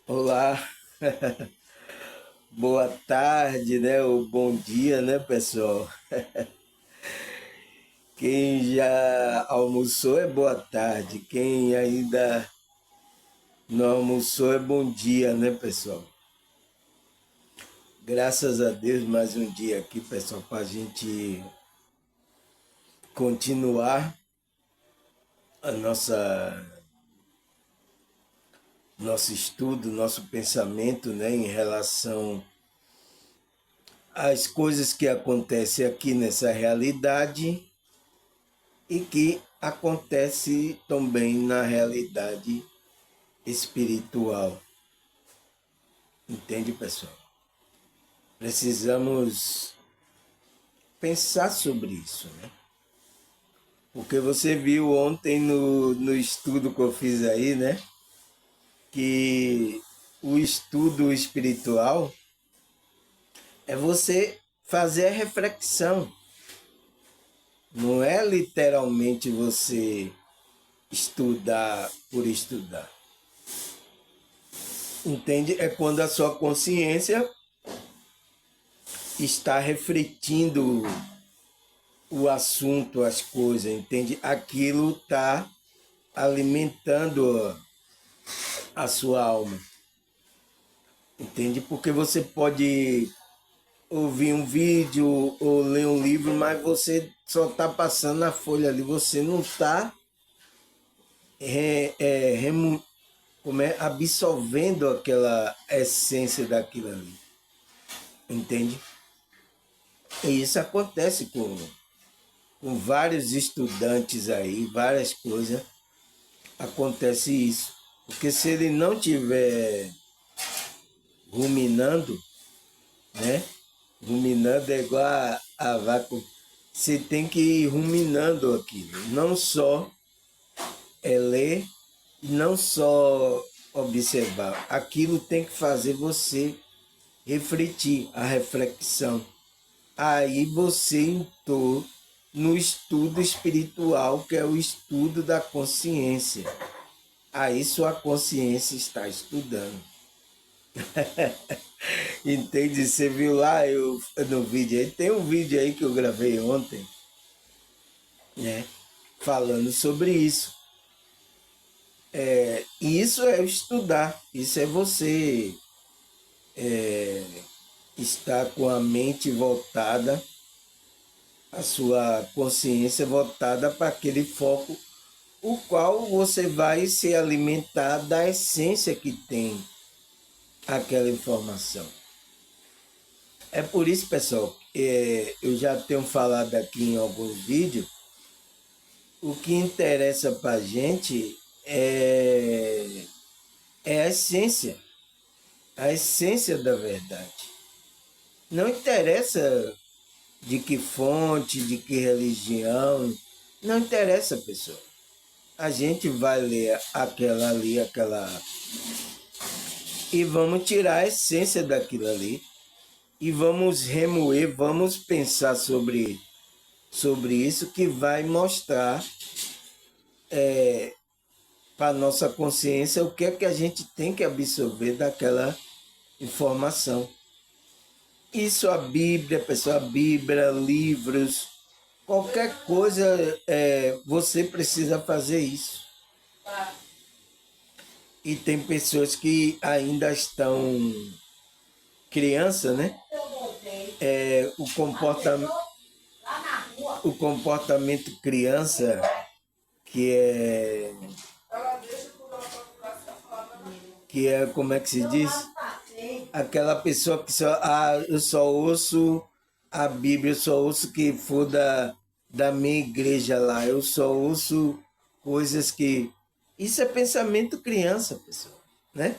Olá, boa tarde, né? Ou bom dia, né, pessoal? Quem já almoçou é boa tarde, quem ainda não almoçou é bom dia, né, pessoal? Graças a Deus, mais um dia aqui, pessoal, para a gente continuar a nosso estudo, nosso pensamento, né, em relação às coisas que acontecem aqui nessa realidade e que acontece também na realidade espiritual. Entende, pessoal? Precisamos pensar sobre isso, né? Porque você viu ontem no estudo que eu fiz aí, né? Que o estudo espiritual é você fazer a reflexão. Não é literalmente você estudar por estudar. Entende? É quando a sua consciência está refletindo o assunto, as coisas, entende? Aquilo está alimentando a sua alma, entende? Porque você pode ouvir um vídeo ou ler um livro, mas você só está passando na folha ali, você não está absorvendo aquela essência daquilo ali, entende? E isso acontece com vários estudantes aí, várias coisas, acontece isso. Porque se ele não tiver ruminando, né? Ruminando é igual a vaca. Você tem que ir ruminando aquilo. Não só ler, não só observar. Aquilo tem que fazer você refletir, a reflexão. Aí você entrou no estudo espiritual, que é o estudo da consciência. Aí sua consciência está estudando. Entende? Você viu lá no vídeo aí? Tem um vídeo aí que eu gravei ontem, né? Falando sobre isso. E isso é estudar, isso é você estar com a mente voltada, a sua consciência voltada para aquele foco, o qual você vai se alimentar da essência que tem aquela informação. É por isso, pessoal, eu já tenho falado aqui em alguns vídeos, o que interessa para a gente é a essência da verdade. Não interessa de que fonte, de que religião, não interessa, pessoal. A gente vai ler aquela ali, aquela. E vamos tirar a essência daquilo ali. E vamos remoer, vamos pensar sobre isso que vai mostrar para a nossa consciência o que é que a gente tem que absorver daquela informação. Isso a Bíblia, pessoal, a Bíblia, livros, qualquer coisa, você precisa fazer isso. E tem pessoas que ainda estão criança, né? É, o comportamento criança, que é como é que se diz? Aquela pessoa que só, eu só ouço a Bíblia, eu só ouço que for da minha igreja lá, eu só ouço coisas que. Isso é pensamento criança, pessoal, né?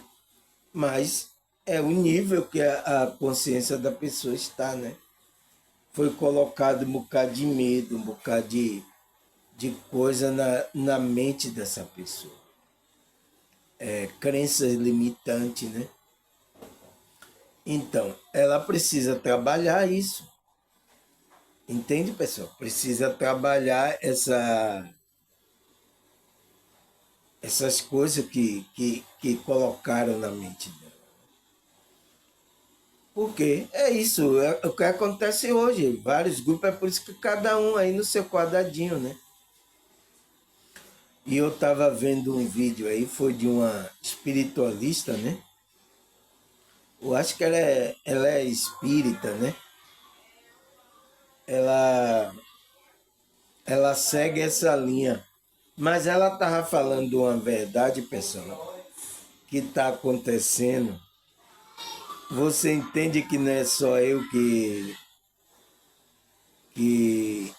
Mas é o nível que a consciência da pessoa está, né? Foi colocado um bocado de medo, um bocado de coisa na mente dessa pessoa. Crenças limitantes, né? Então, ela precisa trabalhar isso. Entende, pessoal? Precisa trabalhar essas coisas que colocaram na mente dela. Porque é isso, é o que acontece hoje. Vários grupos, é por isso que cada um aí no seu quadradinho, né? E eu estava vendo um vídeo aí, foi de uma espiritualista, né? Eu acho que ela é espírita, né? Ela, ela segue essa linha. Mas ela estava falando uma verdade, pessoal, que está acontecendo. Você entende que não é só eu que, que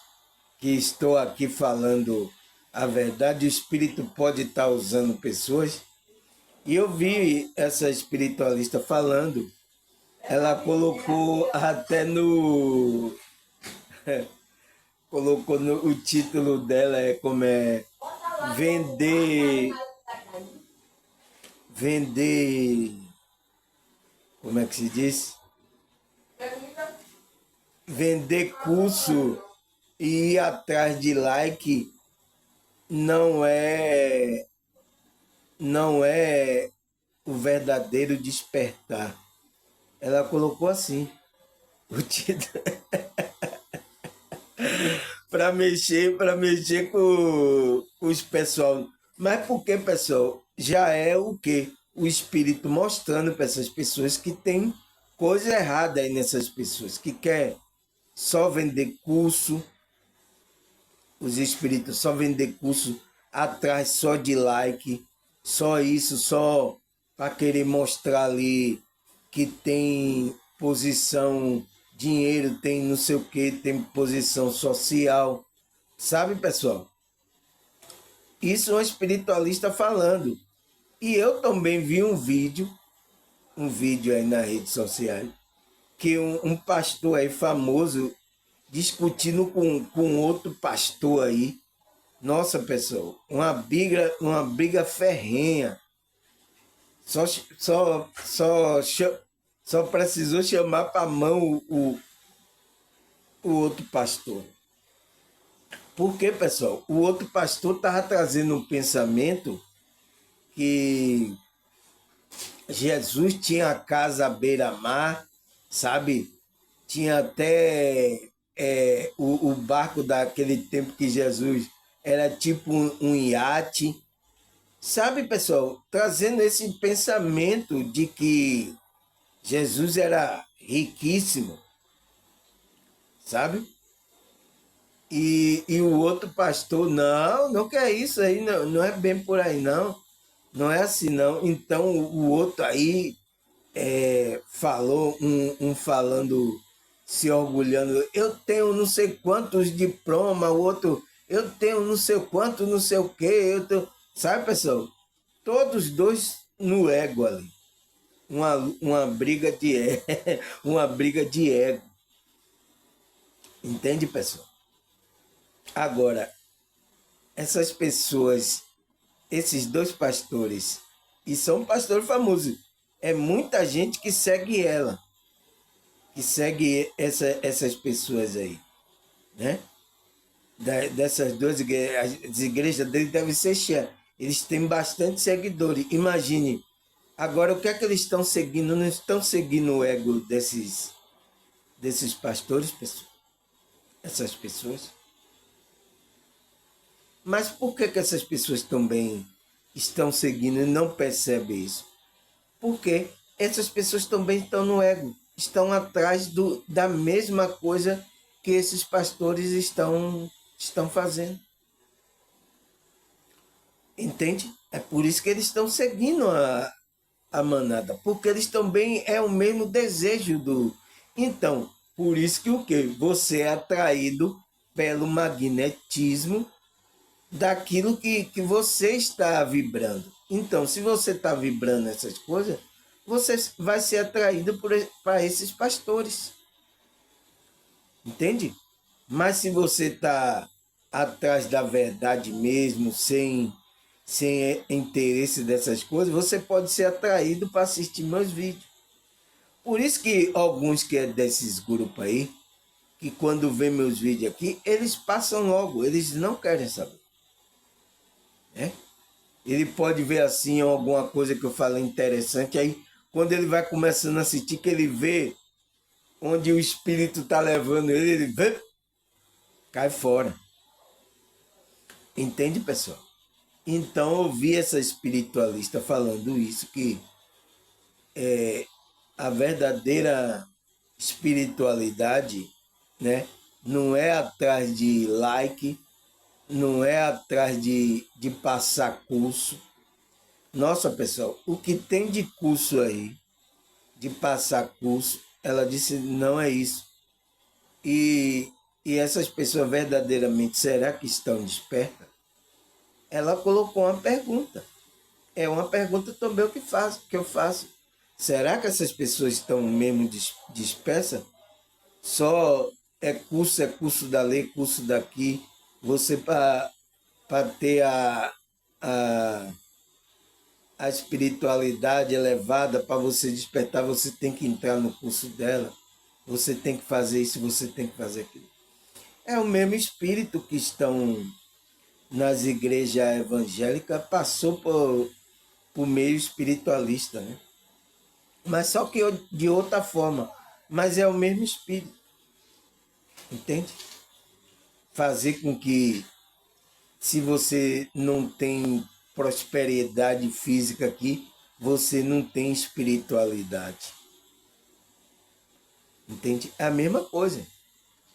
estou aqui falando a verdade, o Espírito pode estar usando pessoas. E eu vi essa espiritualista falando, ela colocou até no. Colocou no, o título dela é como é vender. Vender. Como é que se diz? Vender curso e ir atrás de like não é o verdadeiro despertar. Ela colocou assim, o título para mexer com os pessoal. Mas porque, pessoal, já é o quê? O espírito mostrando para essas pessoas que tem coisa errada aí nessas pessoas, que quer só vender curso, os espíritos só vender curso atrás só de like, só isso, só para querer mostrar ali que tem posição, dinheiro, tem não sei o que, tem posição social. Sabe, pessoal? Isso é um espiritualista falando. E eu também vi um vídeo aí nas redes sociais, que um pastor aí famoso discutindo com outro pastor aí. Nossa, pessoal, uma briga ferrenha. Só, só, só, só precisou chamar para a mão o outro pastor. Porque, pessoal, o outro pastor estava trazendo um pensamento que Jesus tinha a casa à beira-mar, sabe? Tinha até o barco daquele tempo que Jesus era tipo um iate. Sabe, pessoal, trazendo esse pensamento de que Jesus era riquíssimo, sabe? E o outro pastor, não, não quer isso aí, não, não é bem por aí, não. Não é assim, não. Então o outro aí falou, um falando, se orgulhando, eu tenho não sei quantos diplomas, o outro, eu tenho não sei quanto, não sei o quê, sabe, pessoal? Todos dois no ego ali. Uma briga de uma briga de ego. Entende, pessoal? Agora, essas pessoas, esses dois pastores, e são um pastor famoso, é muita gente que segue ela, que segue essas pessoas aí, né? Dessas duas igrejas, as igrejas dele devem ser cheias. Eles têm bastante seguidores. Imagine, agora o que é que eles estão seguindo? Não estão seguindo o ego desses pastores, pessoal? Essas pessoas? Mas por que essas pessoas também estão seguindo e não percebem isso? Porque essas pessoas também estão no ego, estão atrás da mesma coisa que esses pastores estão fazendo. Entende? É por isso que eles estão seguindo a manada, porque eles também é o mesmo desejo do. Então, por isso que o quê? Você é atraído pelo magnetismo daquilo que você está vibrando. Então, se você está vibrando essas coisas, você vai ser atraído para esses pastores. Entende? Mas se você está atrás da verdade mesmo, sem interesse dessas coisas, você pode ser atraído para assistir meus vídeos. Por isso que alguns que é desses grupos aí, que quando vê meus vídeos aqui, eles passam logo, eles não querem saber. Né? Ele pode ver assim alguma coisa que eu falei interessante, aí quando ele vai começando a assistir, que ele vê onde o espírito está levando ele, ele vê, cai fora. Entende, pessoal? Então eu vi essa espiritualista falando isso, que a verdadeira espiritualidade, né, não é atrás de like, não é atrás de passar curso. Nossa, pessoal, o que tem de curso aí, de passar curso, ela disse, não é isso. E, e essas pessoas verdadeiramente, será que estão despertas? Ela colocou uma pergunta. É uma pergunta também que eu faço. Será que essas pessoas estão mesmo dispersas? Só é curso dali, curso daqui. Você, para ter a, a espiritualidade elevada, para você despertar, você tem que entrar no curso dela. Você tem que fazer isso, você tem que fazer aquilo. É o mesmo espírito que estão nas igrejas evangélicas, passou por meio espiritualista, né? Mas só que de outra forma. Mas é o mesmo espírito, entende? Fazer com que, se você não tem prosperidade física aqui, você não tem espiritualidade. Entende? É a mesma coisa.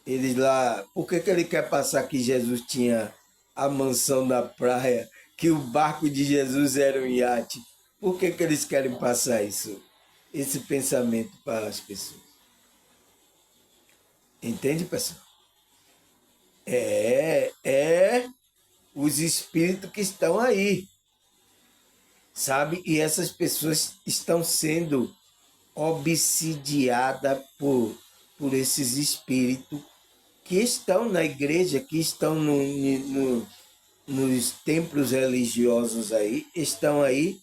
Eles lá, por que ele quer passar que Jesus tinha a mansão da praia, que o barco de Jesus era um iate? Por que eles querem passar isso? Esse pensamento para as pessoas. Entende, pessoal? É os espíritos que estão aí, sabe? E essas pessoas estão sendo obsidiadas por esses espíritos que estão na igreja, que estão nos templos religiosos aí, estão aí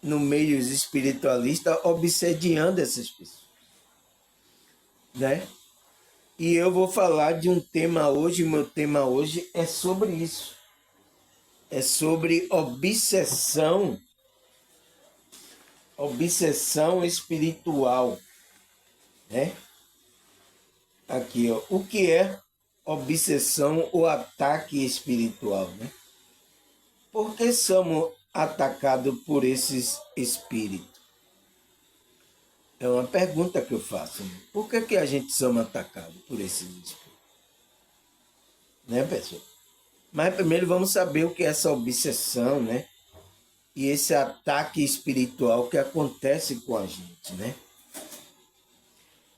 no meio espiritualista obsediando essas pessoas, né? E eu vou falar de um tema hoje, meu tema hoje é sobre isso. É sobre obsessão espiritual, né? Aqui, ó, o que é obsessão ou ataque espiritual, né? Por que somos atacados por esses espíritos? É uma pergunta que eu faço, né? Por que a gente somos atacados por esses espíritos? Né, pessoal? Mas primeiro vamos saber o que é essa obsessão, né? E esse ataque espiritual que acontece com a gente, né?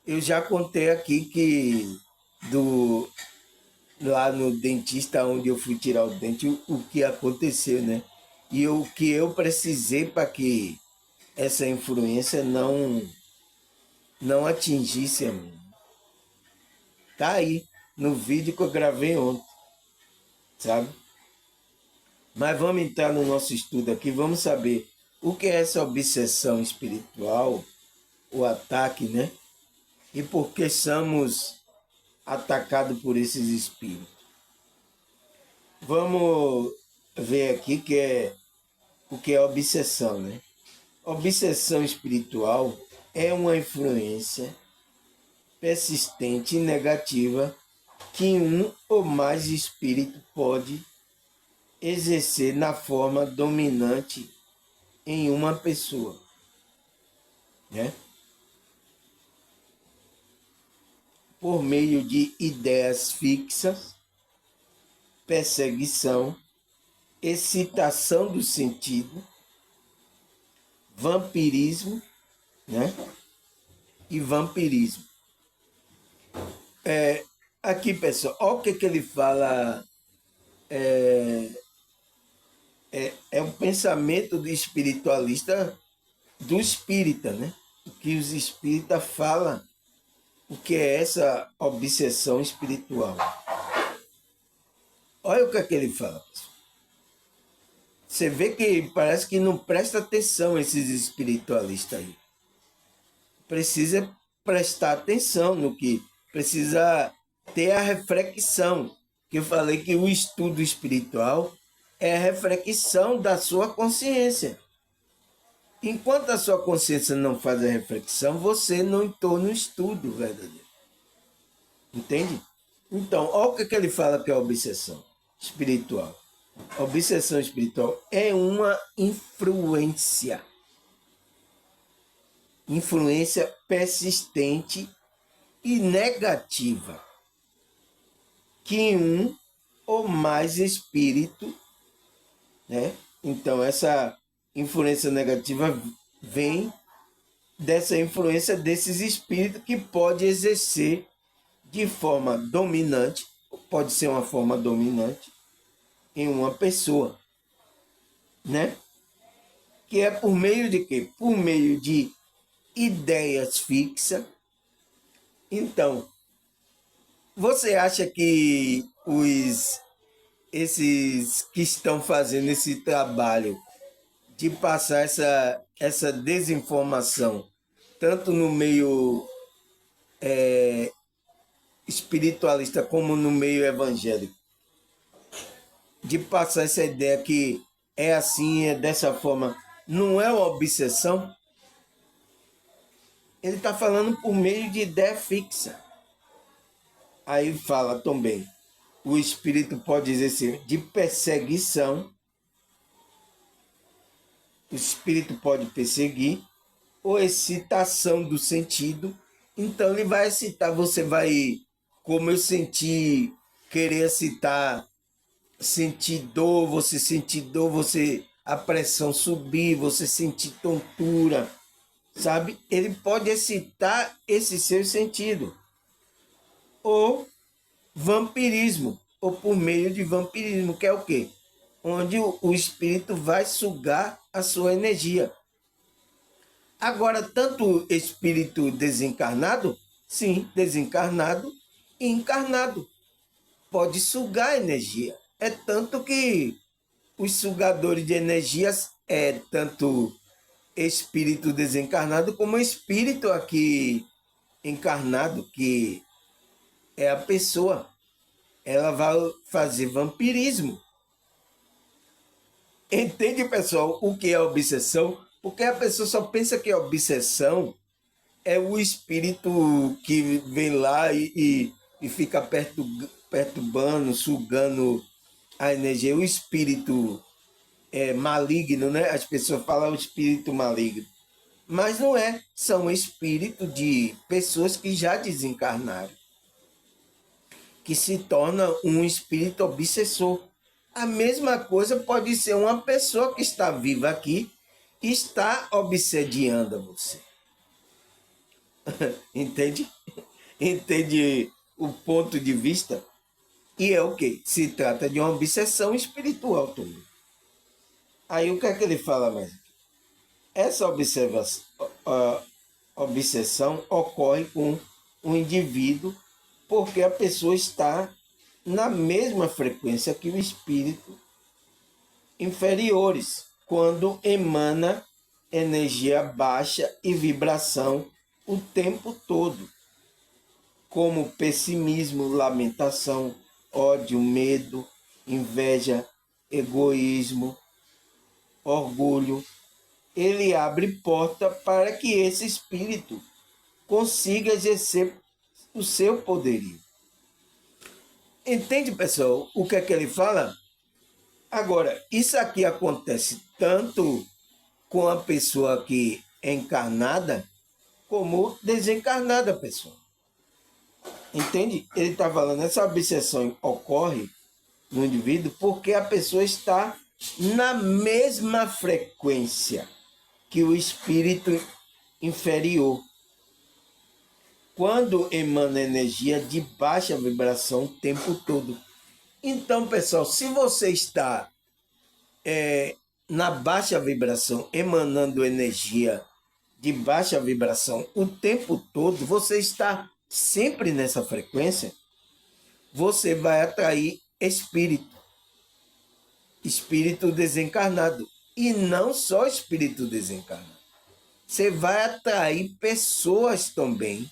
Eu já contei aqui que lá no dentista onde eu fui tirar o dente, o que aconteceu, né? E o que eu precisei para que essa influência não atingisse a mim. Tá aí no vídeo que eu gravei ontem, sabe? Mas vamos entrar no nosso estudo aqui, vamos saber o que é essa obsessão espiritual, o ataque, né? E por que somos atacados por esses espíritos. Vamos ver aqui o que é obsessão, né? Obsessão espiritual é uma influência persistente e negativa que um ou mais espíritos pode exercer na forma dominante em uma pessoa, né? Por meio de ideias fixas, perseguição, excitação do sentido, vampirismo, né? E vampirismo. Aqui, pessoal, olha o que ele fala. É um pensamento do espiritualista, do espírita, né? O que os espíritas falam, o que é essa obsessão espiritual. Olha o que ele fala, pessoal. Você vê que parece que não presta atenção esses espiritualistas aí. Precisa prestar atenção no que precisa ter a reflexão. Que eu falei que o estudo espiritual é a reflexão da sua consciência. Enquanto a sua consciência não faz a reflexão, você não entrou no estudo verdadeiro. Entende? Então, olha o que ele fala que é a obsessão espiritual. A obsessão espiritual é uma influência. Influência persistente e negativa que um ou mais espírito, né? Então, essa influência negativa vem dessa influência desses espíritos que pode exercer de forma dominante, pode ser uma forma dominante em uma pessoa, né? Que é por meio de quê? Por meio de ideias fixas. Então, você acha que esses que estão fazendo esse trabalho de passar essa desinformação, tanto no meio espiritualista como no meio evangélico, de passar essa ideia que é assim, é dessa forma, não é uma obsessão? Ele está falando por meio de ideia fixa. Aí fala também, o espírito pode exercer de perseguição, o espírito pode perseguir, ou excitação do sentido. Então ele vai excitar, você vai, como eu senti, querer excitar, sentir dor, você a pressão subir, você sentir tontura, sabe? Ele pode excitar esse seu sentido. Ou vampirismo, ou por meio de vampirismo, que é o quê? Onde o espírito vai sugar a sua energia. Agora, tanto espírito desencarnado, sim, desencarnado e encarnado, pode sugar a energia. É tanto que os sugadores de energias é tanto espírito desencarnado como espírito aqui encarnado, que é a pessoa. Ela vai fazer vampirismo. Entende, pessoal, o que é obsessão? Porque a pessoa só pensa que a obsessão é o espírito que vem lá e fica perturbando, sugando a energia. O espírito maligno, né? As pessoas falam o espírito maligno. Mas não é, são espíritos de pessoas que já desencarnaram, que se torna um espírito obsessor. A mesma coisa pode ser uma pessoa que está viva aqui e está obsediando você. Entende? Entende o ponto de vista? E é o que? Se trata de uma obsessão espiritual também. Aí o que é que ele fala mais? Essa obsessão ocorre com o indivíduo porque a pessoa está na mesma frequência que o espírito inferiores, quando emana energia baixa e vibração o tempo todo, como pessimismo, lamentação, ódio, medo, inveja, egoísmo, orgulho. Ele abre porta para que esse espírito consiga exercer o seu poderio. Entende, pessoal, o que é que ele fala? Agora, isso aqui acontece tanto com a pessoa que é encarnada, como desencarnada, pessoal. Entende? Ele está falando, essa obsessão ocorre no indivíduo porque a pessoa está na mesma frequência que o espírito inferior, quando emana energia de baixa vibração o tempo todo. Então, pessoal, se você está na baixa vibração, emanando energia de baixa vibração o tempo todo, você está sempre nessa frequência, você vai atrair espírito desencarnado. E não só espírito desencarnado. Você vai atrair pessoas também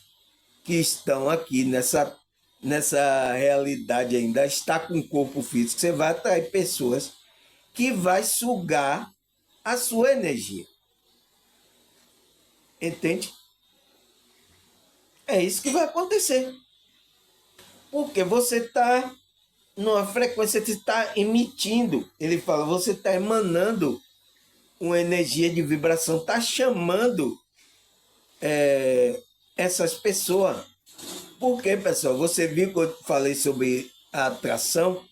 que estão aqui nessa realidade ainda, está com o corpo físico. Você vai atrair pessoas que vai sugar a sua energia. Entende? É isso que vai acontecer. Porque você está numa frequência que está emitindo. Ele fala, você está emanando uma energia de vibração, está chamando essas pessoas. Por quê, pessoal? Você viu que eu falei sobre a atração?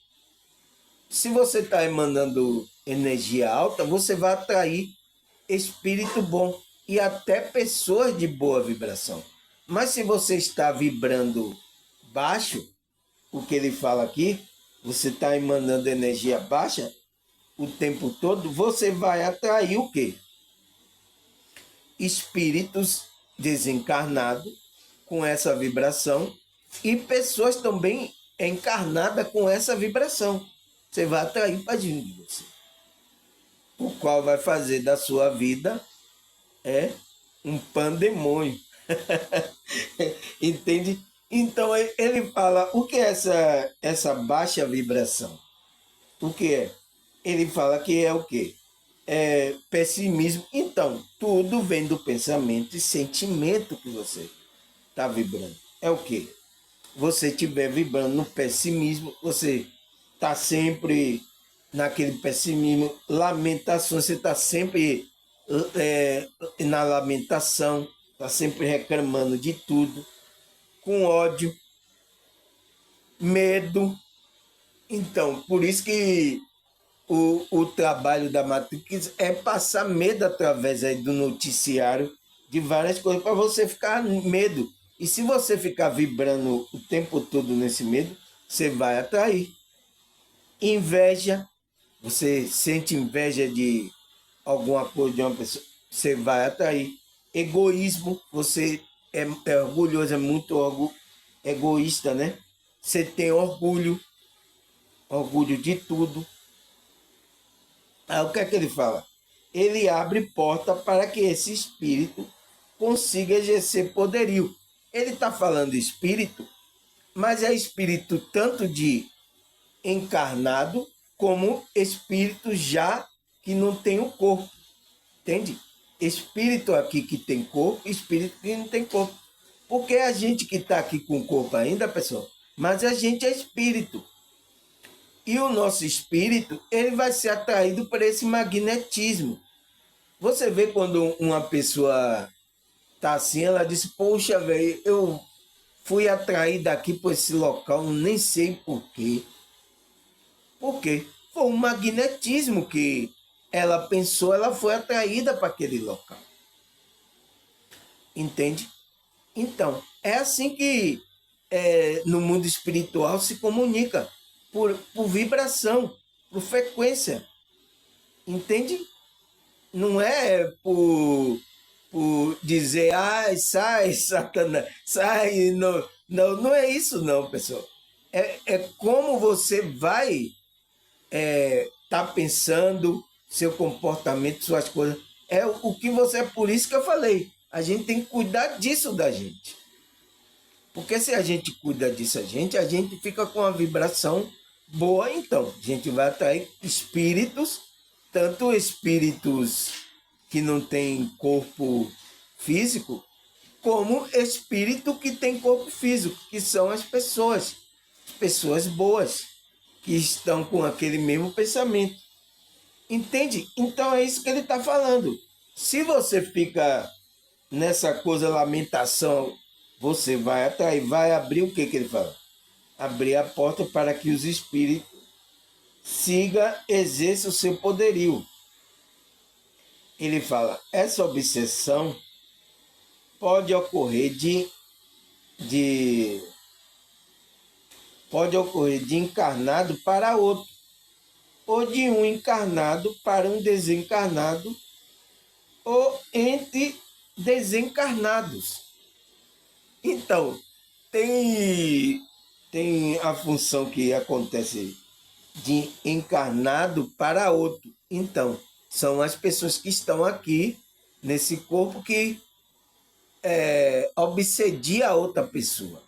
Se você está emanando energia alta, você vai atrair espírito bom e até pessoas de boa vibração. Mas se você está vibrando baixo, o que ele fala aqui, você está emanando energia baixa o tempo todo, você vai atrair o quê? Espíritos desencarnados com essa vibração e pessoas também encarnadas com essa vibração. Você vai atrair para dentro de você. O qual vai fazer da sua vida um pandemônio. Entende? Então ele fala, o que é essa baixa vibração? O que é? Ele fala que é o quê? É pessimismo. Então, tudo vem do pensamento e sentimento que você está vibrando. É o quê? Você estiver vibrando no pessimismo, você está sempre naquele pessimismo, lamentação, você está sempre na lamentação, está sempre reclamando de tudo, com ódio, medo. Então, por isso que o trabalho da Matrix é passar medo através aí do noticiário de várias coisas para você ficar medo. E se você ficar vibrando o tempo todo nesse medo, você vai atrair. Inveja, você sente inveja de alguma coisa de uma pessoa, você vai atrair. Egoísmo, você é orgulhoso, é muito egoísta, né? Você tem orgulho de tudo. Aí o que é que ele fala? Ele abre porta para que esse espírito consiga exercer poderio. Ele está falando espírito, mas é espírito tanto de encarnado como espírito já que não tem o corpo. Entende? Espírito aqui que tem corpo, espírito que não tem corpo. Porque a gente que está aqui com o corpo ainda, pessoal, mas a gente é espírito. E o nosso espírito, ele vai ser atraído por esse magnetismo. Você vê quando uma pessoa tá assim, ela diz, poxa, velho, eu fui atraída aqui por esse local, nem sei por quê. Por quê? Foi um magnetismo que ela pensou, ela foi atraída para aquele local. Entende? Então, é assim que no mundo espiritual se comunica, por vibração, por frequência. Entende? Não é por dizer, ai, sai, Satanás, sai. Não, não, não é isso não, pessoal. É como você vai tá pensando, seu comportamento, suas coisas. É o que você. É por isso que eu falei. A gente tem que cuidar disso da gente. Porque se a gente cuida disso, a gente fica com uma vibração boa, então. A gente vai atrair espíritos, tanto espíritos que não têm corpo físico, como espírito que tem corpo físico, que são as pessoas boas, que estão com aquele mesmo pensamento. Entende? Então é isso que ele está falando. Se você fica nessa coisa lamentação, você vai atrair, vai abrir o que ele fala? Abrir a porta para que os espíritos exerçam o seu poderio. Ele fala, essa obsessão pode ocorrer de encarnado para outro, ou de um encarnado para um desencarnado, ou entre desencarnados. Então, tem a função que acontece de encarnado para outro. Então, são as pessoas que estão aqui nesse corpo que obsedia a outra pessoa.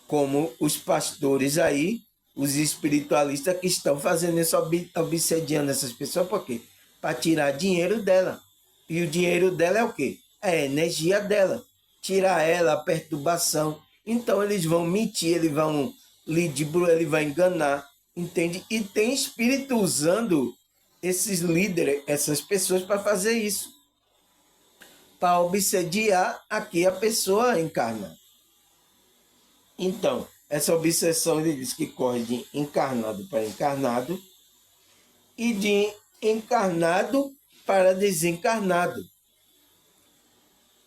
Como os pastores aí, os espiritualistas que estão fazendo isso, obsediando essas pessoas, por quê? Para tirar dinheiro dela. E o dinheiro dela é o quê? É a energia dela. Tirar ela, a perturbação. Então eles vão mentir, eles vão lidibro, ele vai enganar, entende? E tem espírito usando esses líderes, essas pessoas para fazer isso. Para obsediar aqui a pessoa encarna. Então, essa obsessão, ele diz que corre de encarnado para encarnado e de encarnado para desencarnado.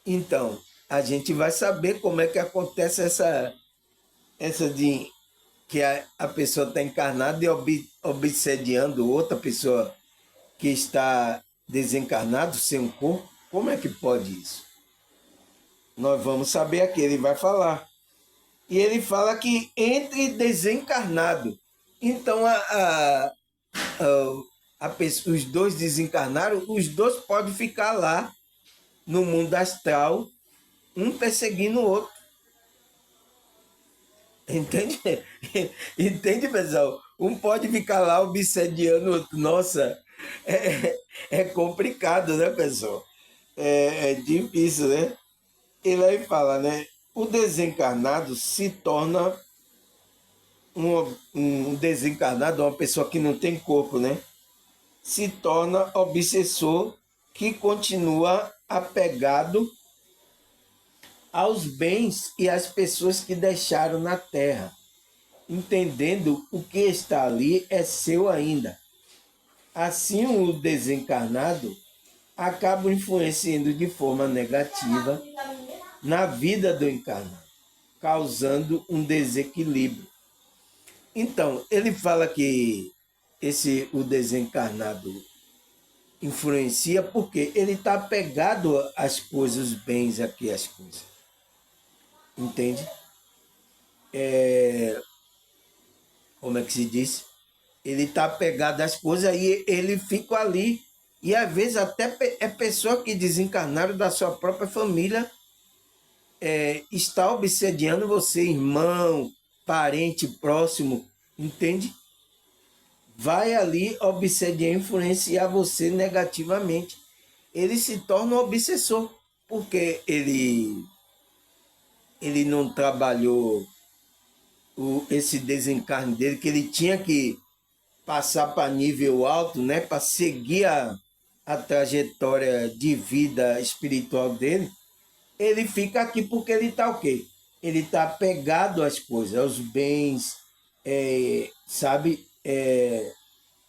Então, a gente vai saber como é que acontece essa de que a pessoa está encarnada e obsediando outra pessoa que está desencarnado sem um corpo. Como é que pode isso? Nós vamos saber aqui, ele vai falar. E ele fala que entre desencarnado. Então, os dois desencarnaram, os dois podem ficar lá no mundo astral, um perseguindo o outro. Entende? Entende, pessoal? Um pode ficar lá obsediando o outro. Nossa, é complicado, né, pessoal? É difícil, né? Ele aí fala, né? O desencarnado se torna um desencarnado, uma pessoa que não tem corpo, né? Se torna obsessor que continua apegado aos bens e às pessoas que deixaram na terra, entendendo o que está ali é seu ainda. Assim, o desencarnado acaba influenciando de forma negativa na vida do encarnado, causando um desequilíbrio. Então, ele fala que o desencarnado influencia porque ele está apegado às coisas, os bens aqui, as coisas. Entende? Como é que se diz? Ele está apegado às coisas e ele fica ali. E às vezes até é pessoa que desencarnaram da sua própria família está obsediando você, irmão, parente próximo, entende? Vai ali obsediar, influenciar você negativamente. Ele se torna um obsessor, porque ele não trabalhou esse desencarne dele, que ele tinha que passar para nível alto, né, para seguir a trajetória de vida espiritual dele. Ele fica aqui porque ele está o quê? Ele está apegado às coisas, aos bens, sabe?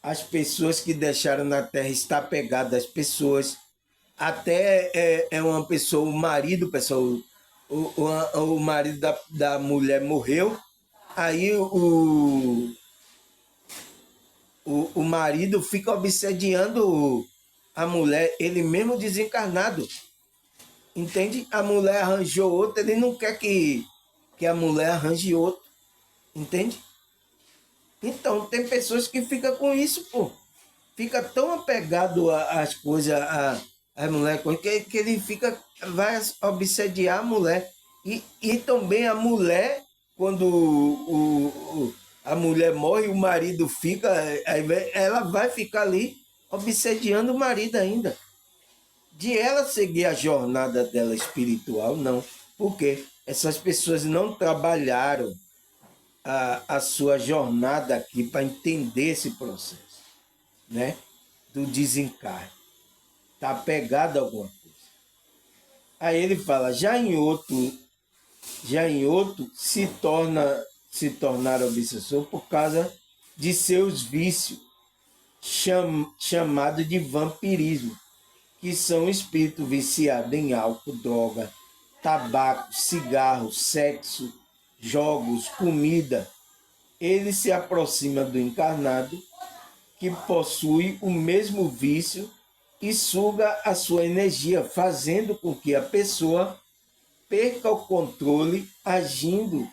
As pessoas que deixaram na terra, está apegado às pessoas. Até é uma pessoa, o marido, pessoal, o marido da mulher morreu, aí o marido fica obsediando a mulher, ele mesmo desencarnado. Entende? A mulher arranjou outro, ele não quer que a mulher arranje outro. Entende? Então, tem pessoas que ficam com isso, pô. Fica tão apegado às coisas, às mulheres, que ele vai obsediar a mulher. E também a mulher, quando a mulher morre, o marido fica, ela vai ficar ali obsediando o marido ainda. De ela seguir a jornada dela espiritual, não. Porque essas pessoas não trabalharam a sua jornada aqui para entender esse processo, né? Do desencarne. Está apegado a alguma coisa. Aí ele fala, já em outro se tornar obsessor por causa de seus vícios, chamado de vampirismo, que são espíritos viciados em álcool, droga, tabaco, cigarro, sexo, jogos, comida. Ele se aproxima do encarnado, que possui o mesmo vício, e suga a sua energia, fazendo com que a pessoa perca o controle, agindo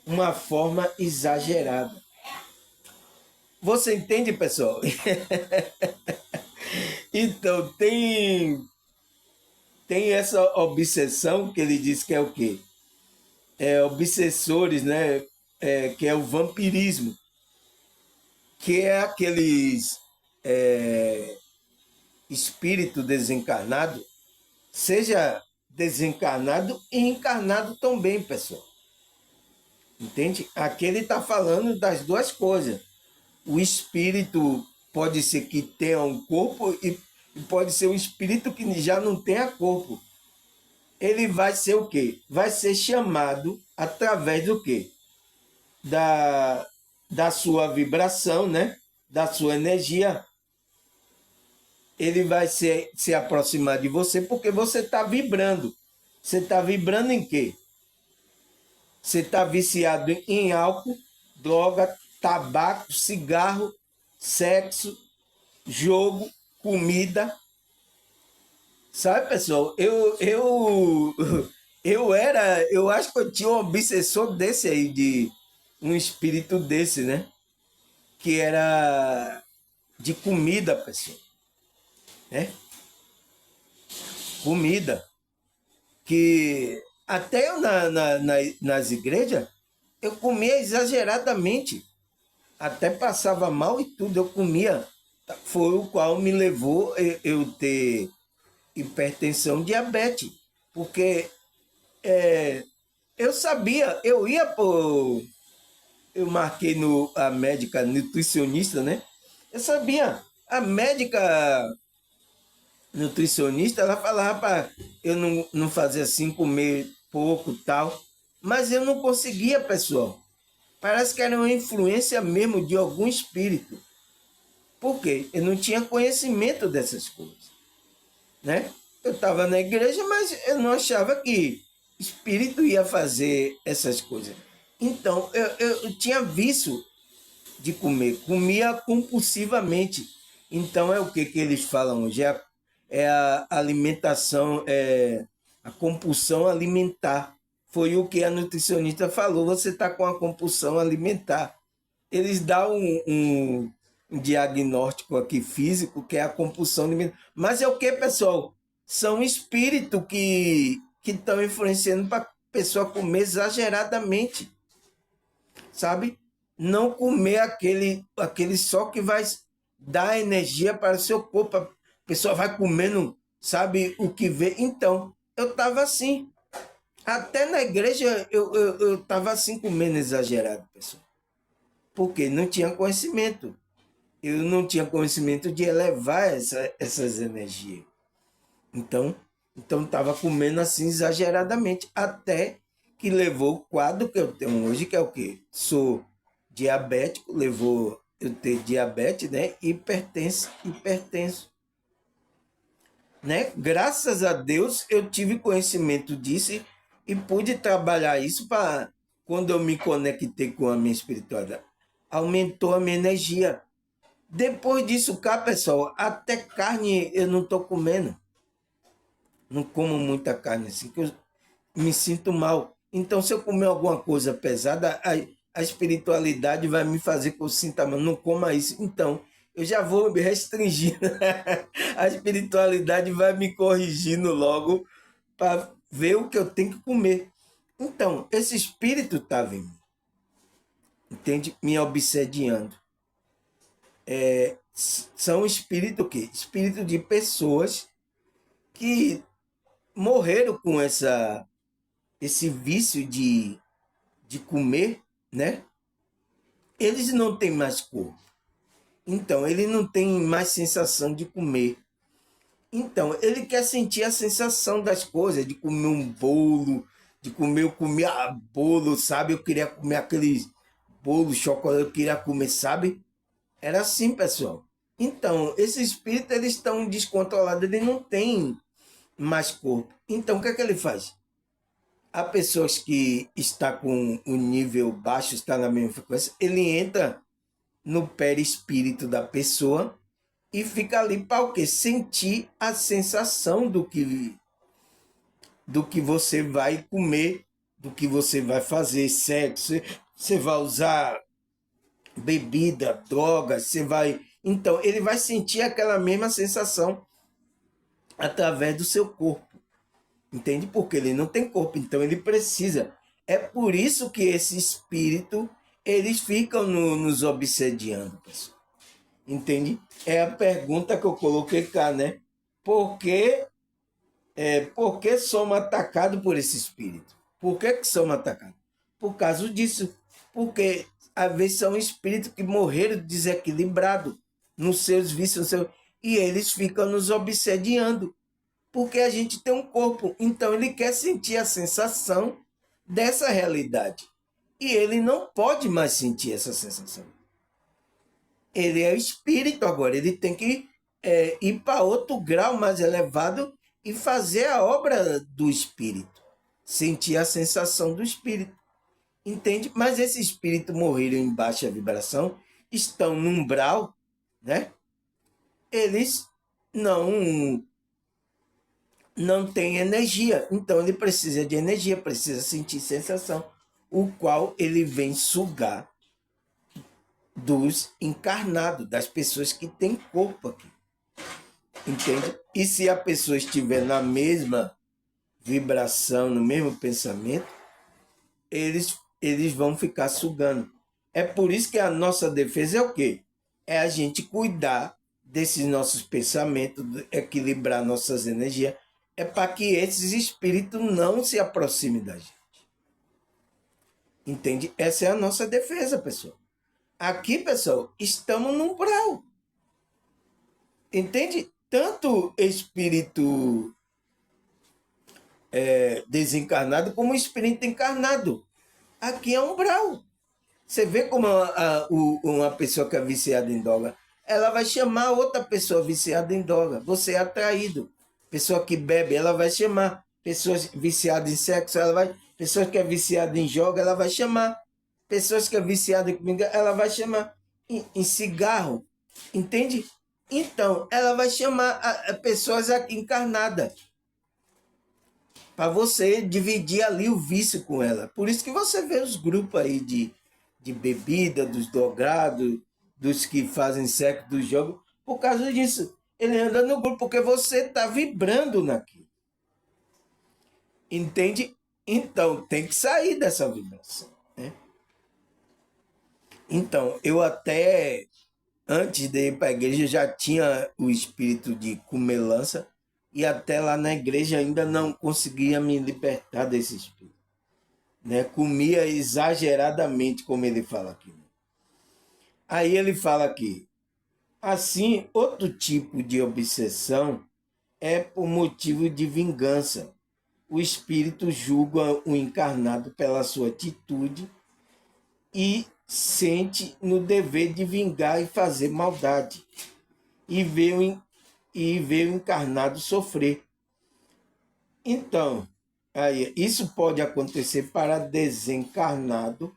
de uma forma exagerada. Você entende, pessoal? Então, tem essa obsessão que ele diz que é o quê? Obsessores, né? Que é o vampirismo. que é aqueles espírito desencarnado, seja desencarnado e encarnado também, pessoal. Entende? Aqui ele está falando das duas coisas. O espírito pode ser que tenha um corpo e pode ser um espírito que já não tenha corpo. Ele vai ser o quê? Vai ser chamado através do quê? Da sua vibração, né? Da sua energia. Ele vai se aproximar de você porque você está vibrando. Você está vibrando em quê? Você está viciado em álcool, droga, tabaco, cigarro, sexo, jogo, comida. Sabe, pessoal, eu acho que eu tinha um obsessor desse aí, de um espírito desse, né? Que era de comida, pessoal, né? Comida. Que até eu nas igrejas, eu comia exageradamente. Até passava mal e tudo, eu comia. Foi o qual me levou eu ter hipertensão, diabetes. Porque eu sabia, eu marquei a médica nutricionista, né? Eu sabia, a médica nutricionista, ela falava para eu não fazer assim, comer pouco tal. Mas eu não conseguia, pessoal. Parece que era uma influência mesmo de algum espírito. Por quê? Eu não tinha conhecimento dessas coisas, né? Eu estava na igreja, mas eu não achava que espírito ia fazer essas coisas. Então, eu tinha vício de comer, comia compulsivamente. Então, é o que eles falam hoje? É a alimentação, a compulsão alimentar. Foi o que a nutricionista falou, você está com a compulsão alimentar. Eles dão um diagnóstico aqui físico, que é a compulsão alimentar. Mas é o que, pessoal? São espíritos que estão influenciando para a pessoa comer exageradamente, sabe? Não comer aquele só que vai dar energia para o seu corpo. A pessoa vai comendo, sabe, o que vê. Então, eu estava assim. Até na igreja eu estava assim, comendo exagerado, pessoal. Porque não tinha conhecimento. Eu não tinha conhecimento de elevar essas energias. Então estava comendo assim exageradamente, até que levou o quadro que eu tenho hoje, que é o quê? Sou diabético, levou eu ter diabetes, né? Hipertenso, né? Graças a Deus eu tive conhecimento disso e pude trabalhar isso para quando eu me conectei com a minha espiritualidade. Aumentou a minha energia. Depois disso, cá, pessoal, até carne eu não estou comendo. Não como muita carne assim, que eu me sinto mal. Então, se eu comer alguma coisa pesada, a espiritualidade vai me fazer que eu sinta mal. Não coma isso. Então, eu já vou me restringindo. A espiritualidade vai me corrigindo logo para ver o que eu tenho que comer. Então, esse espírito estava em mim, entende? Me obsediando. São espírito o quê? Espírito de pessoas que morreram com esse vício de comer, né? Eles não têm mais corpo. Então, ele não tem mais sensação de comer. Então, ele quer sentir a sensação das coisas, de comer um bolo, de comer, eu comia bolo, sabe? Eu queria comer aqueles bolo, chocolate, eu queria comer, sabe? Era assim, pessoal. Então, esses espíritos, eles estão descontrolados, eles não têm mais corpo. Então, o que é que ele faz? Há pessoas que está com o nível baixo, está na mesma frequência, ele entra no perispírito da pessoa e fica ali para o quê? Sentir a sensação do que você vai comer, do que você vai fazer, sexo, você vai usar bebida, droga, você vai... Então, ele vai sentir aquela mesma sensação através do seu corpo. Entende? Porque ele não tem corpo, então ele precisa. É por isso que esse espírito, eles ficam nos obsediando, pessoal. Entende? É a pergunta que eu coloquei cá, né? Por que somos atacados por esse espírito? Por que somos atacados? Por causa disso. Porque às vezes são espíritos que morreram desequilibrados nos seus vícios, e eles ficam nos obsediando. Porque a gente tem um corpo, então ele quer sentir a sensação dessa realidade. E ele não pode mais sentir essa sensação. Ele é o espírito agora, ele tem que ir para outro grau mais elevado e fazer a obra do espírito, sentir a sensação do espírito, entende? Mas esses espíritos morreram em baixa vibração, estão no umbral, né? Eles não têm energia, então ele precisa de energia, precisa sentir sensação, o qual ele vem sugar dos encarnados, das pessoas que têm corpo aqui. Entende? E se a pessoa estiver na mesma vibração, no mesmo pensamento, eles vão ficar sugando. É por isso que a nossa defesa é o quê? É a gente cuidar desses nossos pensamentos, equilibrar nossas energias, é para que esses espíritos não se aproximem da gente. Entende? Essa é a nossa defesa, pessoal. Aqui, pessoal, estamos num umbral. Entende? Tanto espírito desencarnado como espírito encarnado. Aqui é umbral. Você vê como uma pessoa que é viciada em droga, ela vai chamar outra pessoa viciada em droga. Você é atraído. Pessoa que bebe, ela vai chamar. Pessoas viciadas em sexo, pessoas que é viciada em jogo, ela vai chamar. Pessoas que é viciada em comida, ela vai chamar. Em cigarro, entende? Então, ela vai chamar pessoas encarnadas para você dividir ali o vício com ela. Por isso que você vê os grupos aí de bebida, dos drogados, dos que fazem sexo, dos jogos, por causa disso. Ele anda no grupo porque você está vibrando naquilo. Entende? Então, tem que sair dessa vibração, né? Então, eu até, antes de ir para a igreja, já tinha o espírito de comelança, e até lá na igreja ainda não conseguia me libertar desse espírito. Né? Comia exageradamente, como ele fala aqui. Aí ele fala aqui, assim, outro tipo de obsessão é por motivo de vingança. O espírito julga o encarnado pela sua atitude e sente no dever de vingar e fazer maldade, e vê o encarnado sofrer. Então, aí, isso pode acontecer para desencarnado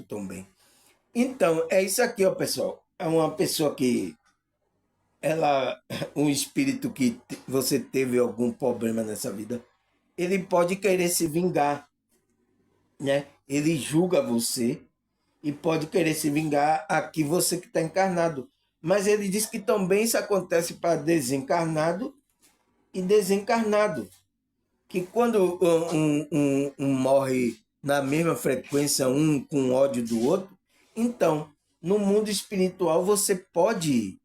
também. Então, é isso aqui, ó, pessoal. É uma pessoa que um espírito que você teve algum problema nessa vida, ele pode querer se vingar, né? Ele julga você e pode querer se vingar aqui, você que está encarnado. Mas ele diz que também isso acontece para desencarnado e desencarnado. Que quando um morre na mesma frequência, um com ódio do outro, então, no mundo espiritual, você pode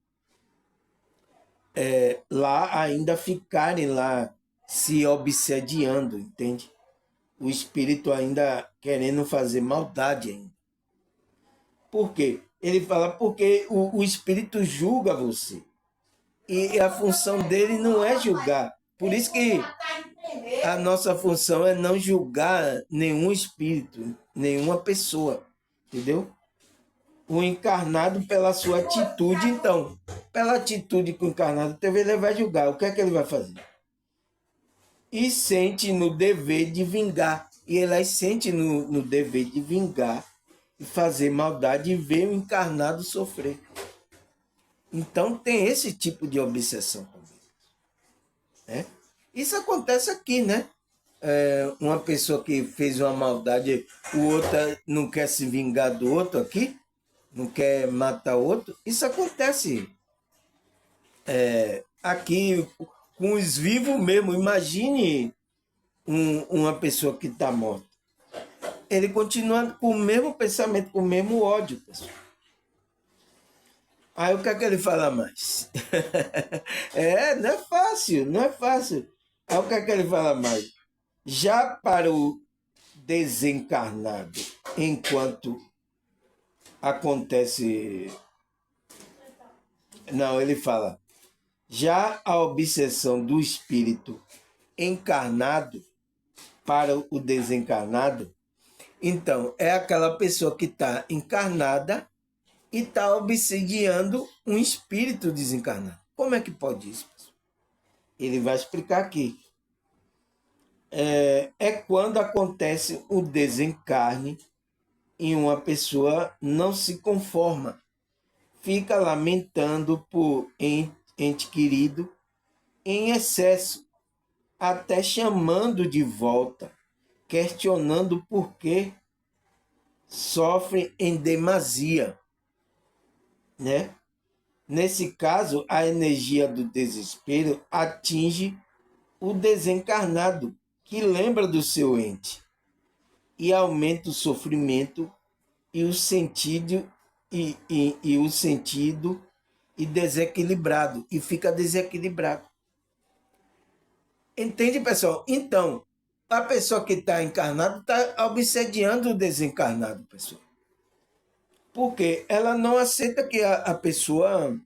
lá ainda ficarem lá se obsediando, entende? O espírito ainda querendo fazer maldade ainda. Por quê? Ele fala porque o espírito julga você. E a função dele não é julgar. Por isso que a nossa função é não julgar nenhum espírito, nenhuma pessoa, entendeu? O encarnado pela sua atitude, então, pela atitude que o encarnado teve, ele vai julgar. O que é que ele vai fazer? E sente no dever de vingar. E ele sente no dever de vingar e fazer maldade e ver o encarnado sofrer. Então tem esse tipo de obsessão também. Né? Isso acontece aqui, né? Uma pessoa que fez uma maldade, o outro não quer se vingar do outro aqui, não quer matar o outro. Isso acontece aqui com os vivos mesmo. Imagine uma pessoa que está morta. ele continua com o mesmo pensamento, com o mesmo ódio, pessoal. Aí o que é que ele fala mais? Não é fácil, não é fácil. Aí o que é que ele fala mais? Já para o desencarnado, enquanto acontece. Não, ele fala. Já a obsessão do espírito encarnado para o desencarnado, então é aquela pessoa que está encarnada e está obsediando um espírito desencarnado. Como é que pode isso, pessoal? Ele vai explicar aqui. É quando acontece o desencarne e uma pessoa não se conforma, fica lamentando por ente querido em excesso, até chamando de volta, questionando por que sofre em demasia, né? Nesse caso, a energia do desespero atinge o desencarnado, que lembra do seu ente, e aumenta o sofrimento e o sentido e o sentido e desequilibrado, e fica desequilibrado. Entende, pessoal? Então, a pessoa que está encarnada está obsediando o desencarnado, pessoal. Porque ela não aceita que a pessoa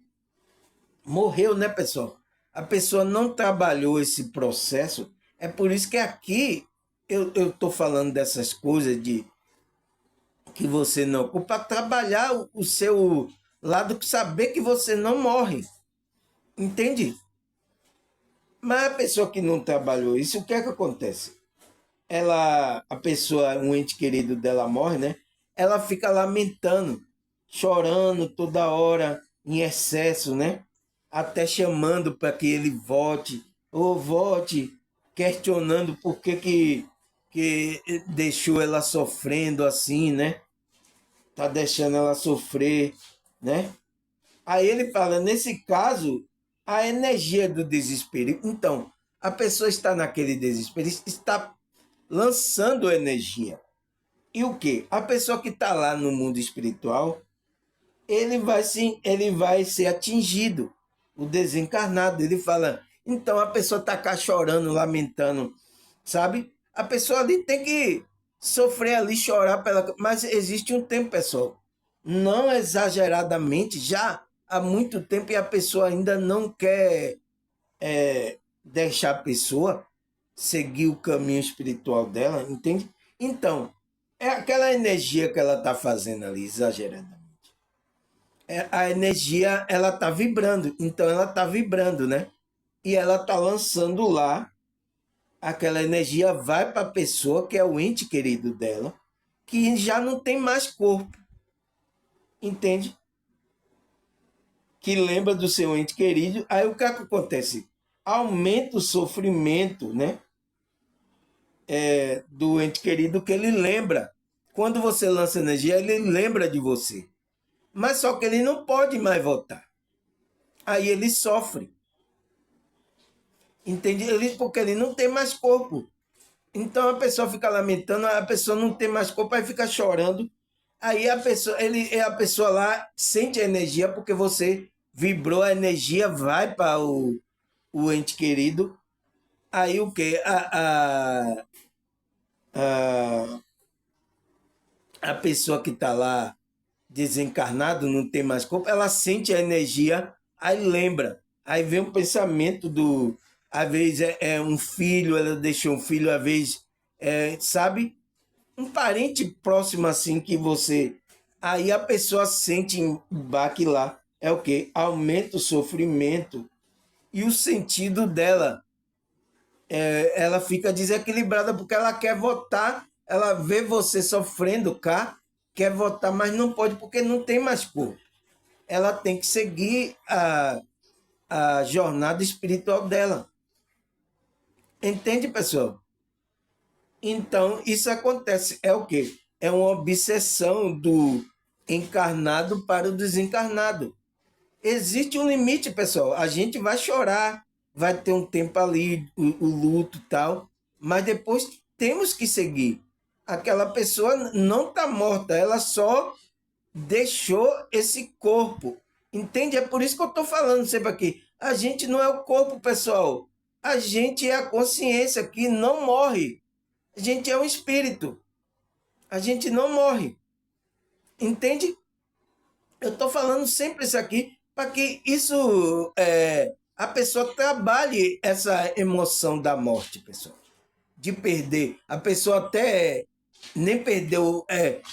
morreu, né, pessoal? A pessoa não trabalhou esse processo. É por isso que aqui eu estou falando dessas coisas de que você não ocupa, trabalhar o seu lado, saber que você não morre. Entende? Mas a pessoa que não trabalhou isso, o que é que acontece? A pessoa, um ente querido dela morre, né? Ela fica lamentando, chorando toda hora, em excesso, né? Até chamando para que ele volte, ou volte, questionando por que deixou ela sofrendo assim, né? Tá deixando ela sofrer, né? Aí ele fala, nesse caso, a energia do desespero. Então, a pessoa está naquele desespero, está lançando energia. E o que? A pessoa que está lá no mundo espiritual, ele vai ser atingido. O desencarnado, ele fala, então a pessoa está cá chorando, lamentando, sabe? A pessoa ali tem que sofrer ali, chorar, mas existe um tempo, pessoal. Não exageradamente, já há muito tempo e a pessoa ainda não quer deixar a pessoa seguir o caminho espiritual dela, entende? Então, é aquela energia que ela está fazendo ali, exageradamente. A energia, ela está vibrando, então ela está vibrando, né? E ela está lançando lá, aquela energia vai para a pessoa que é o ente querido dela, que já não tem mais corpo, entende? Que lembra do seu ente querido, aí o que acontece? Aumenta o sofrimento, né? Do ente querido que ele lembra. Quando você lança energia, ele lembra de você. Mas só que ele não pode mais voltar. Aí ele sofre. Entende? Porque ele não tem mais corpo. Então a pessoa fica lamentando, a pessoa não tem mais corpo, aí fica chorando. Aí a pessoa lá sente a energia porque você vibrou, a energia vai para o ente querido. Aí o que? A, a pessoa que está lá desencarnado, não tem mais corpo, ela sente a energia, aí lembra. Aí vem um pensamento do. Às vezes é um filho, ela deixou um filho, às vezes, sabe? Um parente próximo assim que você. Aí a pessoa sente um baque lá. É o quê? Aumenta o sofrimento e o sentido dela. Ela fica desequilibrada porque ela quer votar, ela vê você sofrendo cá, quer votar, mas não pode porque não tem mais corpo. Ela tem que seguir a jornada espiritual dela. Entende, pessoal? Então, isso acontece. É o quê? É uma obsessão do encarnado para o desencarnado. Existe um limite, pessoal. A gente vai chorar, vai ter um tempo ali, o luto e tal, mas depois temos que seguir. aquela pessoa não está morta, ela só deixou esse corpo. Entende? É por isso que eu estou falando sempre aqui. A gente não é o corpo, pessoal. A gente é a consciência que não morre. A gente é um espírito. A gente não morre. Entende? Eu estou falando sempre isso aqui para que isso a pessoa trabalhe essa emoção da morte, pessoal. De perder. A pessoa até nem perdeu,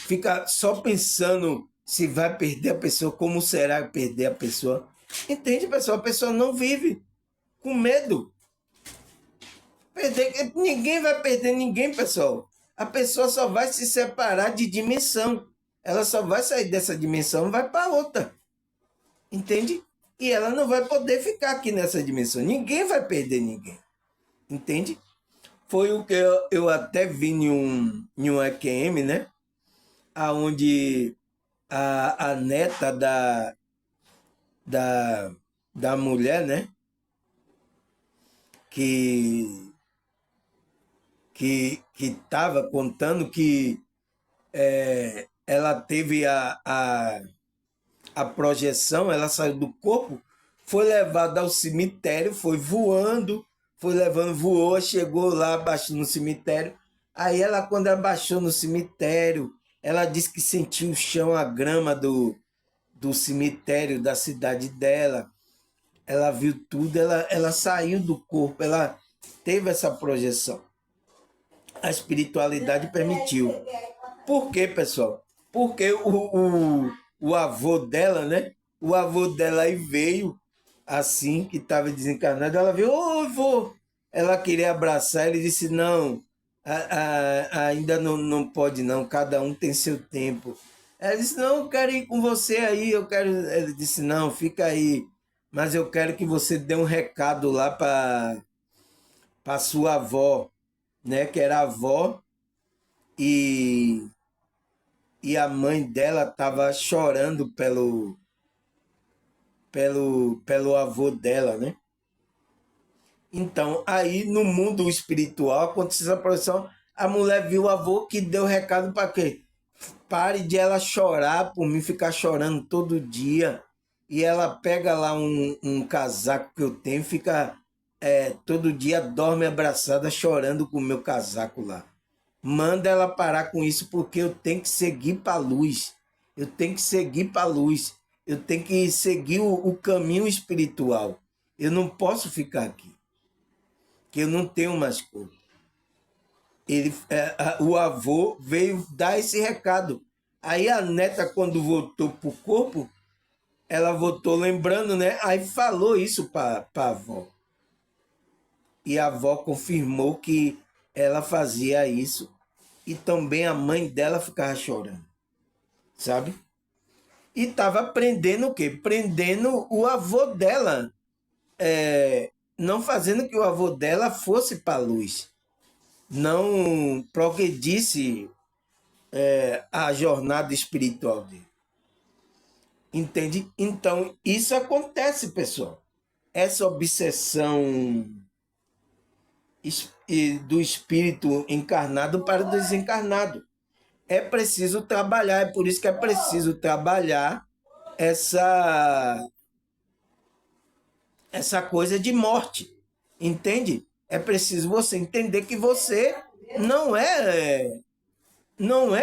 fica só pensando se vai perder a pessoa, como será perder a pessoa. Entende, pessoal? A pessoa não vive com medo. Perder, ninguém vai perder ninguém, pessoal. A pessoa só vai se separar de dimensão. Ela só vai sair dessa dimensão e vai para outra. Entende? E ela não vai poder ficar aqui nessa dimensão. Ninguém vai perder ninguém. Entende? Foi o que eu até vi em um EQM, né? Onde a neta da, da mulher, né? Que estava contando que ela teve a projeção, ela saiu do corpo, foi levada ao cemitério, foi voando, foi levando, voou, chegou lá abaixo no cemitério. Aí ela, quando abaixou no cemitério, ela disse que sentiu o chão, a grama do cemitério da cidade dela. Ela viu tudo, ela saiu do corpo, ela teve essa projeção. A espiritualidade permitiu. Por quê, pessoal? Porque o avô dela, né? O avô dela aí veio assim, que estava desencarnado. Ela viu, ô avô! Ela queria abraçar, ele disse, não, ainda não pode não, cada um tem seu tempo. Ela disse, não, eu quero ir com você aí, eu quero... Ele disse, não, fica aí, mas eu quero que você dê um recado lá para sua avó, né? Que era a avó e a mãe dela estava chorando pelo avô dela, né? Então, aí no mundo espiritual aconteceu essa projeção. A mulher viu o avô que deu recado para quê? Pare de ela chorar por mim, ficar chorando todo dia. E ela pega lá um casaco que eu tenho, fica todo dia, dorme abraçada, chorando com o meu casaco lá. Manda ela parar com isso, porque eu tenho que seguir para a luz. Eu tenho que seguir para a luz. Eu tenho que seguir o caminho espiritual. Eu não posso ficar aqui, que eu não tenho mais corpo. O avô veio dar esse recado. Aí a neta, quando voltou para o corpo, ela voltou lembrando, né? Aí falou isso para a avó. E a avó confirmou que ela fazia isso. E também a mãe dela ficava chorando, sabe? E estava prendendo o quê? Prendendo o avô dela, não fazendo que o avô dela fosse para a luz, não progredisse a jornada espiritual dele. Entende? Então, isso acontece, pessoal. Essa obsessão do espírito encarnado para o desencarnado. É preciso trabalhar, é por isso que é preciso trabalhar essa coisa de morte, entende? É preciso você entender que você não é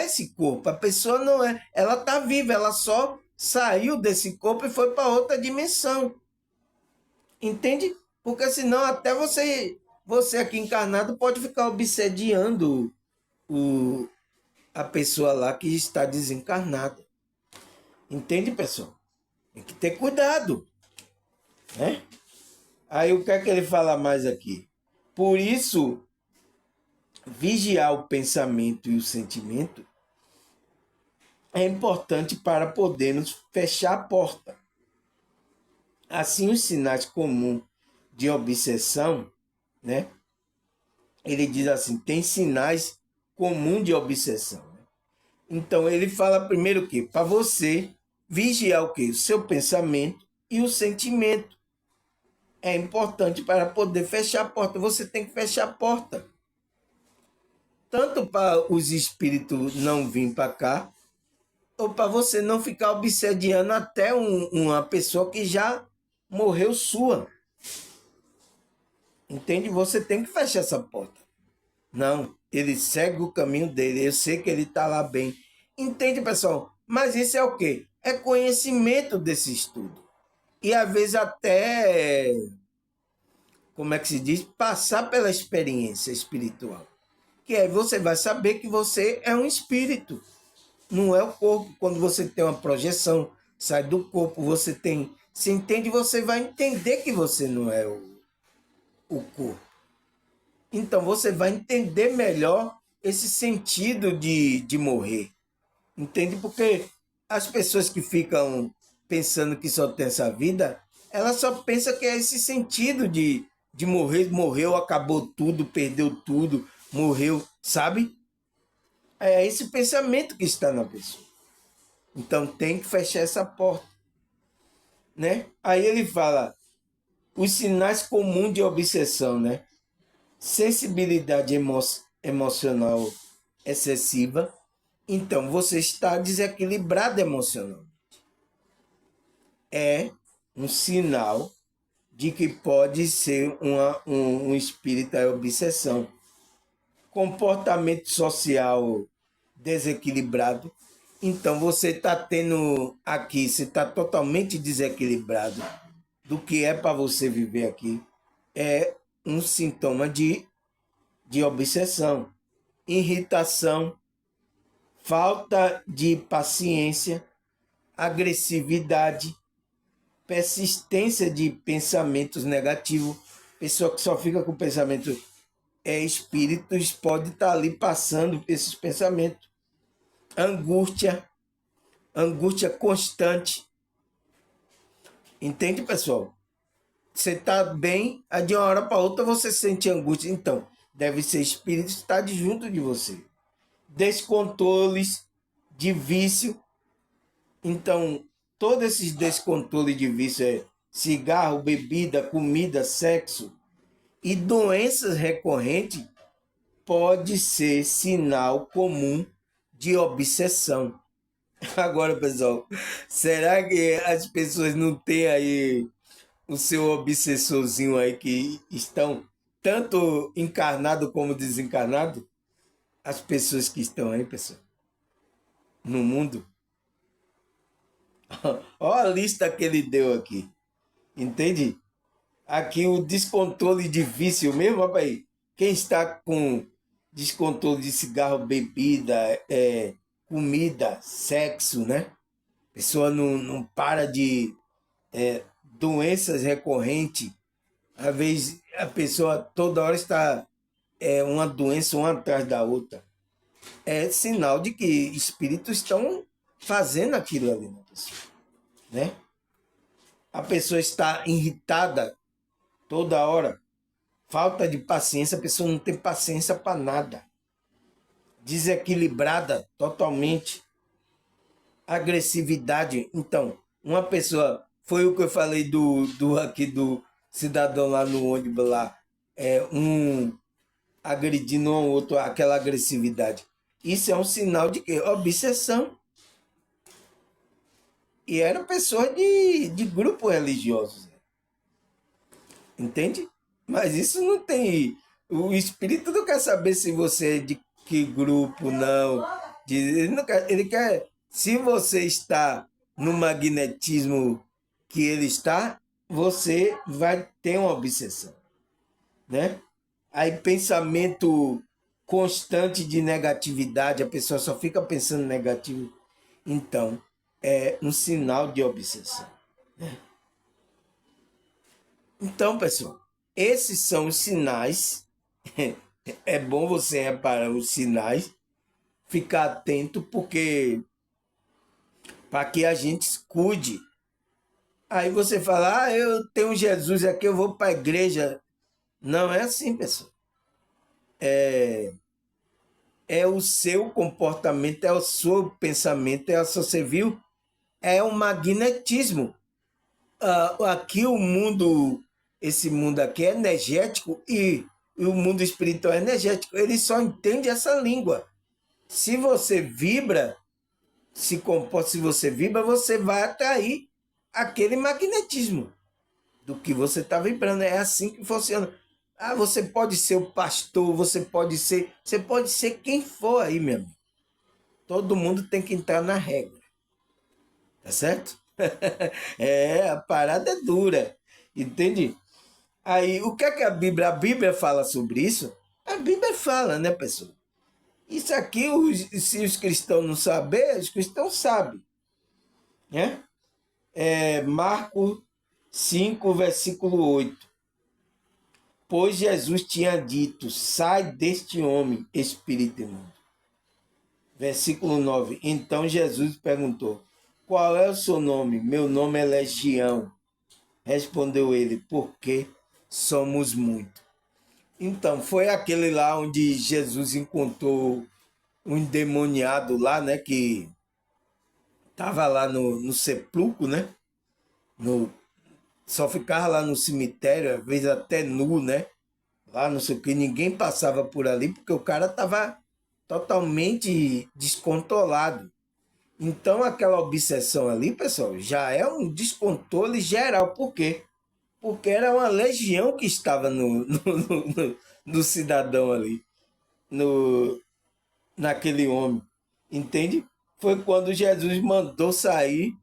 esse corpo, a pessoa não é, ela está viva, ela só saiu desse corpo e foi para outra dimensão, entende? Porque senão até você aqui encarnado pode ficar obsediando a pessoa lá que está desencarnada. Entende, pessoal? Tem que ter cuidado, né? Aí o que é que ele fala mais aqui? Por isso, vigiar o pensamento e o sentimento é importante para podermos fechar a porta. Assim, os sinais comuns de obsessão, né? Ele diz assim, tem sinais comuns de obsessão. Né? Então, ele fala primeiro o quê? Para você vigiar o quê? O seu pensamento e o sentimento. É importante para poder fechar a porta. Você tem que fechar a porta. tanto para os espíritos não virem para cá, ou para você não ficar obsediando até uma pessoa que já morreu sua. Entende? Você tem que fechar essa porta. Não, ele segue o caminho dele, eu sei que ele está lá bem. Entende, pessoal? Mas isso é o quê? É conhecimento desse estudo. E às vezes até, como é que se diz? Passar pela experiência espiritual. Que aí você vai saber que você é um espírito, não é o corpo. Quando você tem uma projeção, sai do corpo, você tem... Se entende, você vai entender que você não é o corpo. Então você vai entender melhor esse sentido de morrer. Entende? Porque as pessoas que ficam pensando que só tem essa vida, elas só pensam que é esse sentido de morrer, morreu, acabou tudo, perdeu tudo, morreu, sabe? É esse pensamento que está na pessoa. Então tem que fechar essa porta, né? Aí ele fala os sinais comuns de obsessão, né? Sensibilidade emocional excessiva. Então você está desequilibrado emocionalmente. É um sinal de que pode ser um espírito de obsessão. Comportamento social desequilibrado. Então você está tendo aqui, você está totalmente desequilibrado do que é para você viver aqui. É um sintoma de obsessão, irritação, falta de paciência, agressividade, persistência de pensamentos negativos. Pessoa que só fica com pensamento espíritos pode estar ali passando por esses pensamentos. Angústia, angústia constante. Entende, pessoal? Você está bem, aí de uma hora para outra você sente angústia. Então, deve ser espírito que está junto de você. Descontroles de vício. Então, todos esses descontroles de vício é cigarro, bebida, comida, sexo e doenças recorrentes pode ser sinal comum de obsessão. Agora, pessoal, será que as pessoas não têm aí o seu obsessorzinho aí que estão tanto encarnado como desencarnado? As pessoas que estão aí, pessoal, no mundo. Olha a lista que ele deu aqui. Entende? Aqui o descontrole de vício mesmo, rapaz. Quem está com descontrole de cigarro, bebida, comida, sexo, né? A pessoa não para de doenças recorrentes. Às vezes a pessoa toda hora está uma doença uma atrás da outra. É sinal de que espíritos estão fazendo aquilo ali na pessoa, né? A pessoa está irritada toda hora, falta de paciência, a pessoa não tem paciência para nada, desequilibrada totalmente, agressividade. Então, uma pessoa, foi o que eu falei aqui do cidadão lá no ônibus lá, um agredindo um ao outro, aquela agressividade. Isso é um sinal de quê? Obsessão. E era pessoa de grupo religioso. Entende? Mas isso não tem. O espírito não quer saber se você é de que grupo, não. Ele não quer, ele quer. Se você está no magnetismo que ele está, você vai ter uma obsessão, né? Aí pensamento constante de negatividade, a pessoa só fica pensando negativo. Então, é um sinal de obsessão. Então, pessoal, esses são os sinais. É bom você reparar os sinais, ficar atento, porque para que a gente cuide. Aí você fala, eu tenho Jesus aqui, eu vou para a igreja. Não é assim, pessoal. É o seu comportamento, é o seu pensamento, é o seu, você viu? É um magnetismo. Aqui o mundo, esse mundo aqui é energético e o mundo espiritual é energético, ele só entende essa língua. Se você vibra, se comporta, se você vibra, você vai atrair aquele magnetismo do que você está vibrando. É assim que funciona. Ah, você pode ser o pastor, você pode ser quem for aí, meu amigo. Todo mundo tem que entrar na regra. Tá certo? É, a parada é dura. Entende? Aí, o que é que a Bíblia fala sobre isso? A Bíblia fala, né, pessoal? Isso aqui, se os cristãos não saberem, os cristãos sabem. Né? Marcos 5, versículo 8. Pois Jesus tinha dito, sai deste homem, espírito imundo. Versículo 9. Então Jesus perguntou, qual é o seu nome? Meu nome é Legião. Respondeu ele, porque somos muitos. Então, foi aquele lá onde Jesus encontrou um endemoniado lá, né? Que estava lá no sepulcro, né? Só ficava lá no cemitério, às vezes até nu, né? Lá não sei o que, ninguém passava por ali, porque o cara estava totalmente descontrolado. Então, aquela obsessão ali, pessoal, já é um descontrole geral. Por quê? Porque era uma legião que estava no cidadão ali, naquele homem. Entende? Foi quando Jesus mandou sair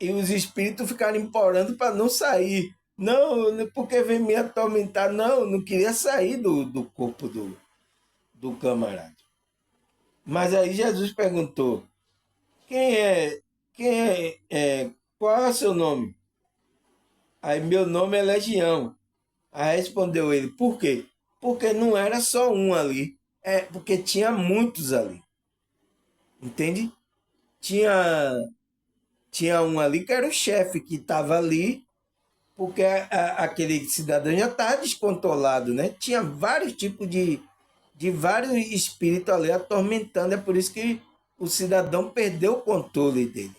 e os espíritos ficaram implorando para não sair. Não, porque vem me atormentar. Não, não queria sair do corpo do camarada. Mas aí Jesus perguntou, quem é, qual é o seu nome? Aí, meu nome é Legião. Aí respondeu ele, por quê? Porque não era só um ali, porque tinha muitos ali. Entende? Tinha um ali que era o chefe, que estava ali, porque aquele cidadão já estava descontrolado, né? Tinha vários tipos de vários espíritos ali atormentando, é por isso que o cidadão perdeu o controle dele.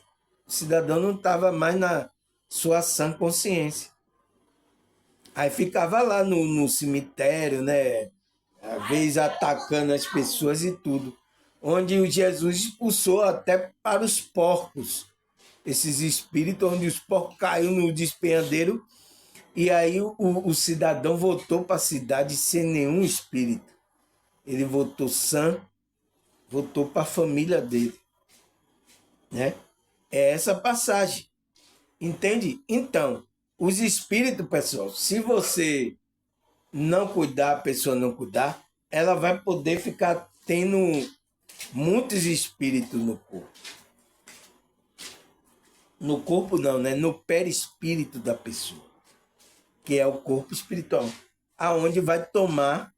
O cidadão não estava mais na sua sã consciência. Aí ficava lá no cemitério, né? Às vezes atacando as pessoas e tudo. Onde o Jesus expulsou até para os porcos. Esses espíritos, onde os porcos caíram no despenhadeiro. E aí o cidadão voltou para a cidade sem nenhum espírito. Ele voltou sã, voltou para a família dele. Né? É essa passagem. Entende? Então, os espíritos, pessoal, se você não cuidar, a pessoa não cuidar, ela vai poder ficar tendo muitos espíritos no corpo. No corpo não, né? No perispírito da pessoa, que é o corpo espiritual, aonde vai tomar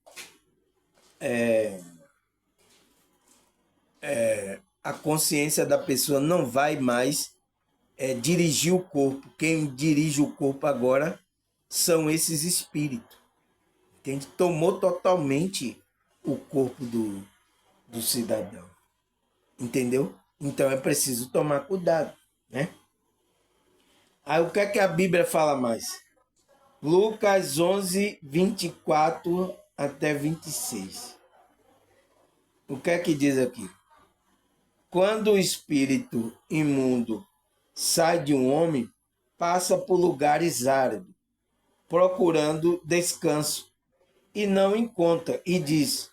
a consciência da pessoa, não vai mais dirigir o corpo. Quem dirige o corpo agora são esses espíritos. Entende? Tomou totalmente o corpo do cidadão. Entendeu? Então é preciso tomar cuidado, né? Aí o que é que a Bíblia fala mais? Lucas 11, 24 até 26. O que é que diz aqui? Quando o espírito imundo sai de um homem, passa por lugares áridos, procurando descanso, e não encontra, e diz,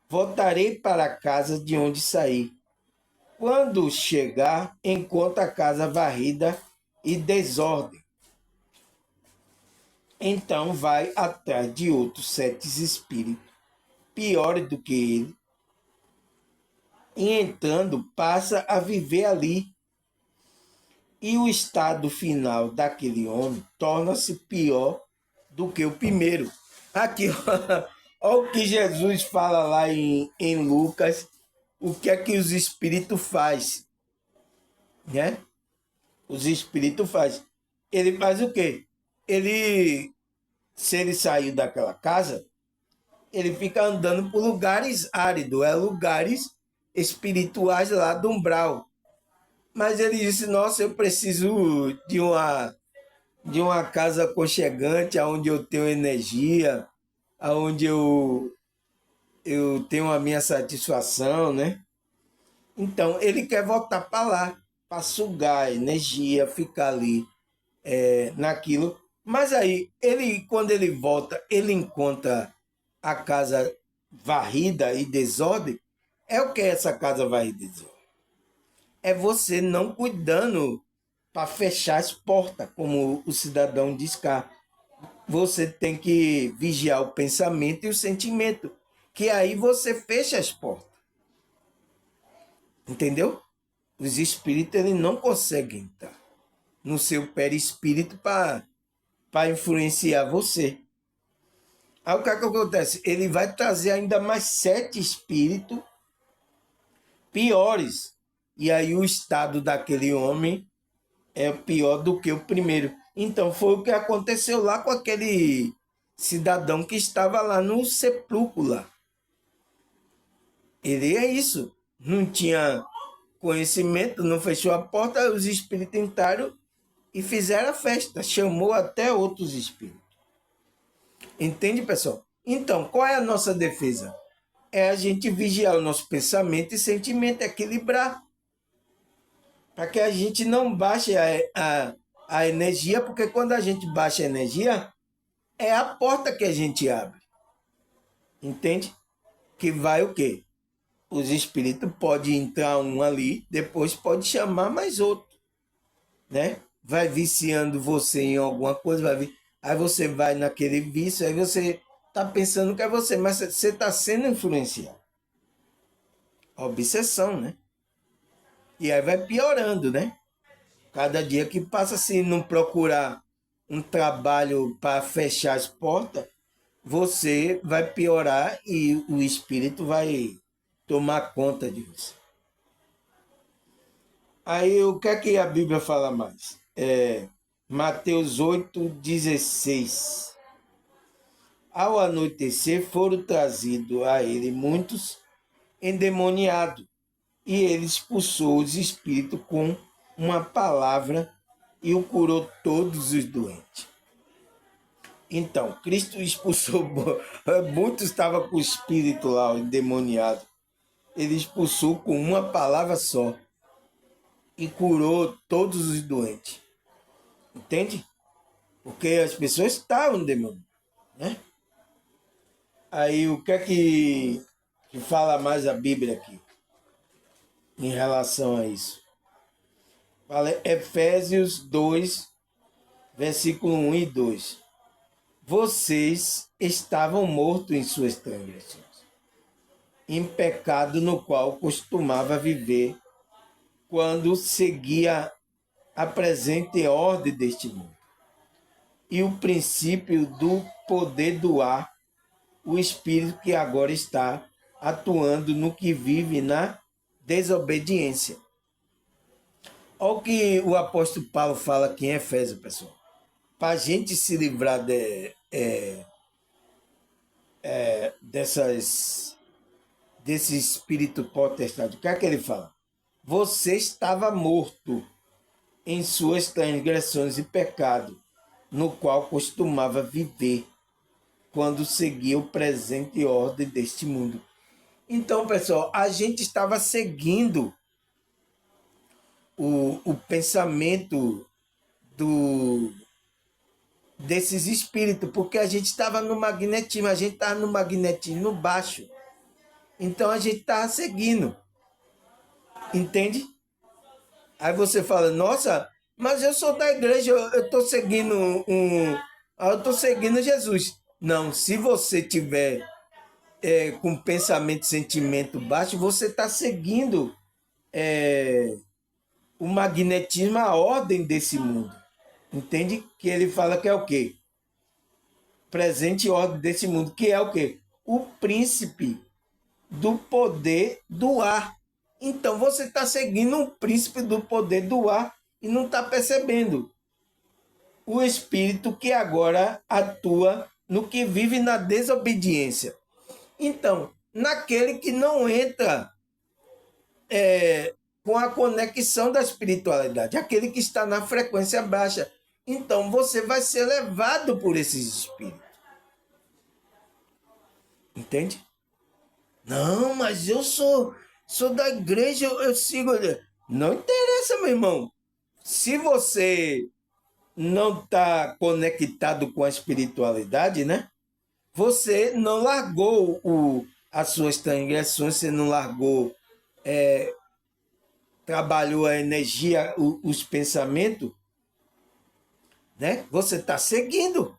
voltarei para a casa de onde saí. Quando chegar, encontra a casa varrida e desordem. Então vai atrás de outros 7 espíritos, piores do que ele, e entrando passa a viver ali. E o estado final daquele homem torna-se pior do que o primeiro. Aqui, olha o que Jesus fala lá em Lucas, o que é que os espíritos fazem, né? Os espíritos fazem. Ele faz o quê? Se ele saiu daquela casa, ele fica andando por lugares áridos, lugares espirituais lá do umbral. Mas ele disse, nossa, eu preciso de uma casa aconchegante, onde eu tenho energia, onde eu tenho a minha satisfação, né? Então, ele quer voltar para lá, para sugar a energia, ficar ali naquilo. Mas aí, quando ele volta, ele encontra a casa varrida e desordem. É o que é essa casa varrida e desordem? É você não cuidando para fechar as portas, como o cidadão diz cá. Você tem que vigiar o pensamento e o sentimento, que aí você fecha as portas. Entendeu? Os espíritos ele não conseguem entrar no seu perispírito para influenciar você. Aí o que acontece? Ele vai trazer ainda mais 7 espíritos piores. E aí o estado daquele homem é pior do que o primeiro. Então foi o que aconteceu lá com aquele cidadão que estava lá no sepulcro lá. Ele é isso. Não tinha conhecimento, não fechou a porta, os espíritos entraram e fizeram a festa. Chamou até outros espíritos. Entende, pessoal? Então, qual é a nossa defesa? É a gente vigiar o nosso pensamento e sentimento, equilibrar. Para que a gente não baixe a energia, porque quando a gente baixa a energia, é a porta que a gente abre. Entende? Que vai o quê? Os espíritos podem entrar um ali, depois pode chamar mais outro, né? Vai viciando você em alguma coisa, vai vir, aí você vai naquele vício, aí você tá pensando que é você, mas você está sendo influenciado. Obsessão, né? E aí vai piorando, né? Cada dia que passa, se não procurar um trabalho para fechar as portas, você vai piorar e o espírito vai tomar conta de você. Aí o que é que a Bíblia fala mais? Mateus 8,16. Ao anoitecer foram trazidos a ele muitos endemoniados, e ele expulsou os espíritos com uma palavra e o curou todos os doentes. Então, Cristo expulsou, muitos estavam com o espírito lá, o endemoniado. Ele expulsou com uma palavra só e curou todos os doentes. Entende? Porque as pessoas estavam demônio, né? Aí o que é que fala mais a Bíblia aqui em relação a isso? Fala Efésios 2, versículo 1 e 2. Vocês estavam mortos em suas transgressões, em pecado no qual costumava viver quando seguia a presente ordem deste mundo e o princípio do poder do ar, o espírito que agora está atuando no que vive na desobediência. Olha o que o apóstolo Paulo fala aqui em Efésios, pessoal. Para a gente se livrar desse espírito potestade, o que é que ele fala? Você estava morto em suas transgressões e pecado, no qual costumava viver quando seguia o presente ordem deste mundo. Então, pessoal, a gente estava seguindo o pensamento desses espíritos, porque a gente estava no magnetismo, a gente estava no magnetismo baixo. Então a gente estava seguindo. Entende? Aí você fala, nossa, mas eu sou da igreja, eu estou seguindo eu estou seguindo Jesus. Não, se você tiver com pensamento e sentimento baixo, você está seguindo o magnetismo, a ordem desse mundo. Entende? Que ele fala que é o quê? Presente ordem desse mundo, que é o quê? O príncipe do poder do ar. Então você está seguindo um príncipe do poder do ar e não está percebendo o espírito que agora atua no que vive na desobediência. Então, naquele que não entra com a conexão da espiritualidade, aquele que está na frequência baixa. Então você vai ser levado por esses espíritos. Entende? Não, mas eu sou da igreja, eu sigo. Não interessa, meu irmão. Se você não está conectado com a espiritualidade, né? Você não largou as suas transgressões, você não largou, trabalhou a energia, os pensamentos, né? Você está seguindo.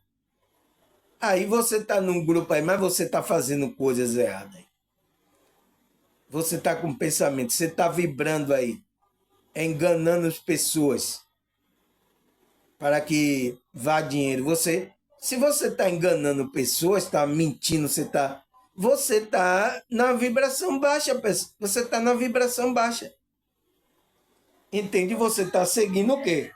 Aí você está num grupo aí, mas você está fazendo coisas erradas. Você está com pensamento, você está vibrando aí, enganando as pessoas para que vá dinheiro. Se você está enganando pessoas, está mentindo, você está na vibração baixa, você está na vibração baixa. Entende? Você está seguindo o quê?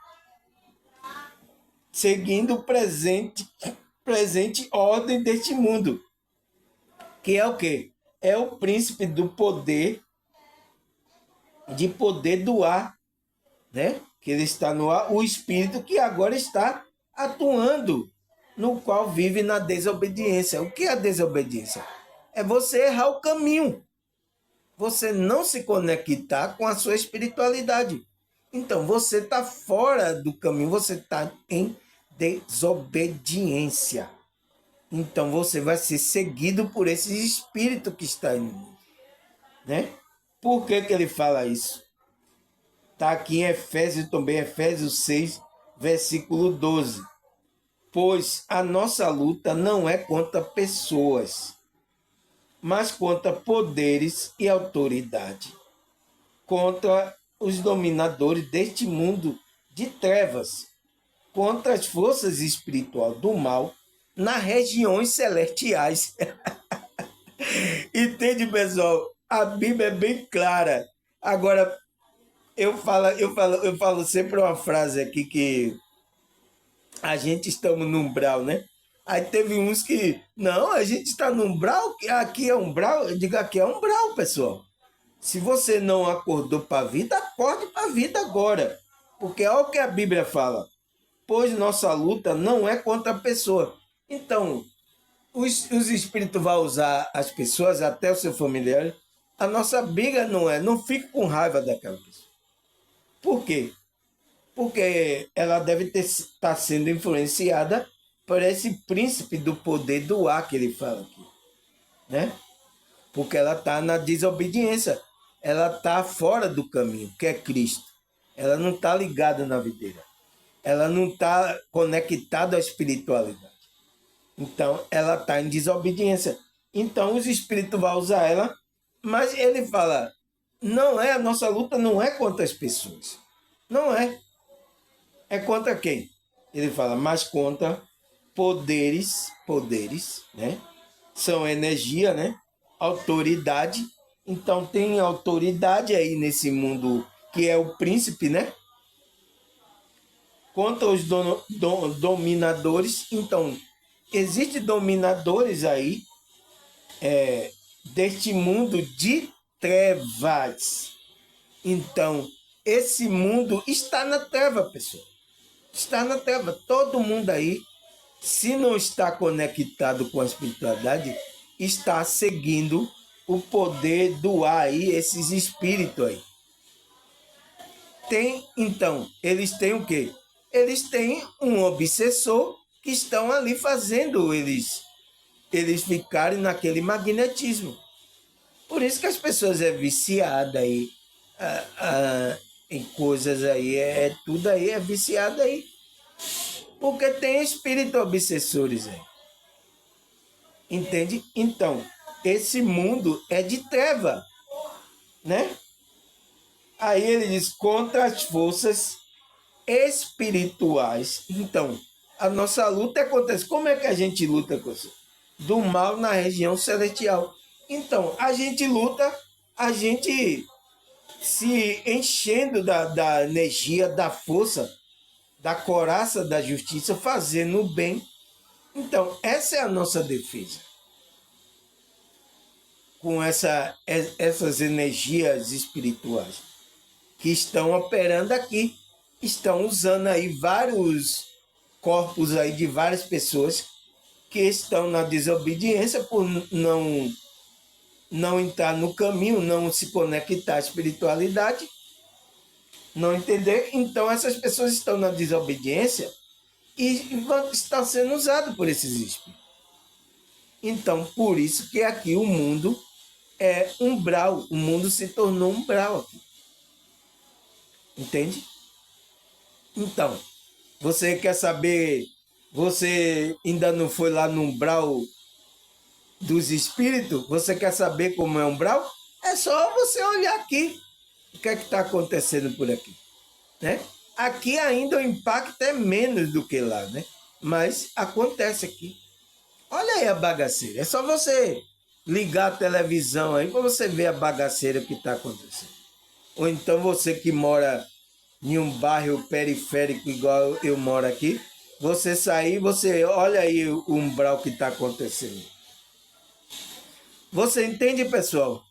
Seguindo o presente ordem deste mundo. Que é o quê? É o príncipe do poder, de poder do ar, né? Que ele está no ar, o espírito que agora está atuando, no qual vive na desobediência. O que é a desobediência? É você errar o caminho. Você não se conectar com a sua espiritualidade. Então, você está fora do caminho, você está em desobediência. Então, você vai ser seguido por esse espírito que está em mim. Né? Por que ele fala isso? Está aqui em Efésios também, Efésios 6, versículo 12. Pois a nossa luta não é contra pessoas, mas contra poderes e autoridade, contra os dominadores deste mundo de trevas, contra as forças espirituais do mal nas regiões celestiais. Entende, pessoal? A Bíblia é bem clara. Agora, eu falo sempre uma frase aqui que a gente estamos no umbral, né? Aí teve uns que, não, a gente está no umbral, aqui é umbral. Eu digo, aqui é umbral, pessoal. Se você não acordou para a vida, acorde para a vida agora. Porque olha o que a Bíblia fala. Pois nossa luta não é contra a pessoa. Então, os espíritos vão usar as pessoas, até o seu familiar. A nossa briga não fique com raiva daquela pessoa. Por quê? Porque ela deve estar sendo influenciada por esse príncipe do poder do ar que ele fala aqui, né? Porque ela está na desobediência, ela está fora do caminho, que é Cristo. Ela não está ligada na videira, ela não está conectada à espiritualidade. Então, ela está em desobediência. Então, os espíritos vão usar ela, mas ele fala, a nossa luta não é contra as pessoas. Não é. É contra quem? Ele fala, mas contra poderes, né? São energia, né? Autoridade. Então tem autoridade aí nesse mundo que é o príncipe, né? Contra os dominadores. Então, existem dominadores aí deste mundo de trevas. Então, esse mundo está na treva, pessoal. Está na treva. Todo mundo aí, se não está conectado com a espiritualidade, está seguindo o poder do ar aí, esses espíritos aí. Então, eles têm o quê? Eles têm um obsessor que estão ali fazendo eles ficarem naquele magnetismo. Por isso que as pessoas viciadas aí em coisas aí, tudo aí é viciado aí. Porque tem espíritos obsessores aí. Entende? Então, esse mundo é de treva, né? Aí ele diz, contra as forças espirituais. Então, a nossa luta é contra isso. Como é que a gente luta com isso? Do mal na região celestial. Então, a gente luta, a gente se enchendo da energia, da força, da coraça da justiça, fazendo o bem. Então, essa é a nossa defesa. Com essas energias espirituais que estão operando aqui, estão usando aí vários corpos aí de várias pessoas que estão na desobediência por não entrar no caminho, não se conectar à espiritualidade, não entender. Então, essas pessoas estão na desobediência e estão sendo usadas por esses espíritos. Então, por isso que aqui o mundo é umbral, o mundo se tornou umbral aqui. Entende? Então, você quer saber, você ainda não foi lá no umbral dos espíritos? Você quer saber como é umbral? É só você olhar aqui. O que é que está acontecendo por aqui? Né? Aqui ainda o impacto é menos do que lá, né? Mas acontece aqui. Olha aí a bagaceira. É só você ligar a televisão aí para você ver a bagaceira que está acontecendo. Ou então você que mora em um bairro periférico igual eu moro aqui, você sair, você olha aí o umbral que está acontecendo. Você entende, pessoal?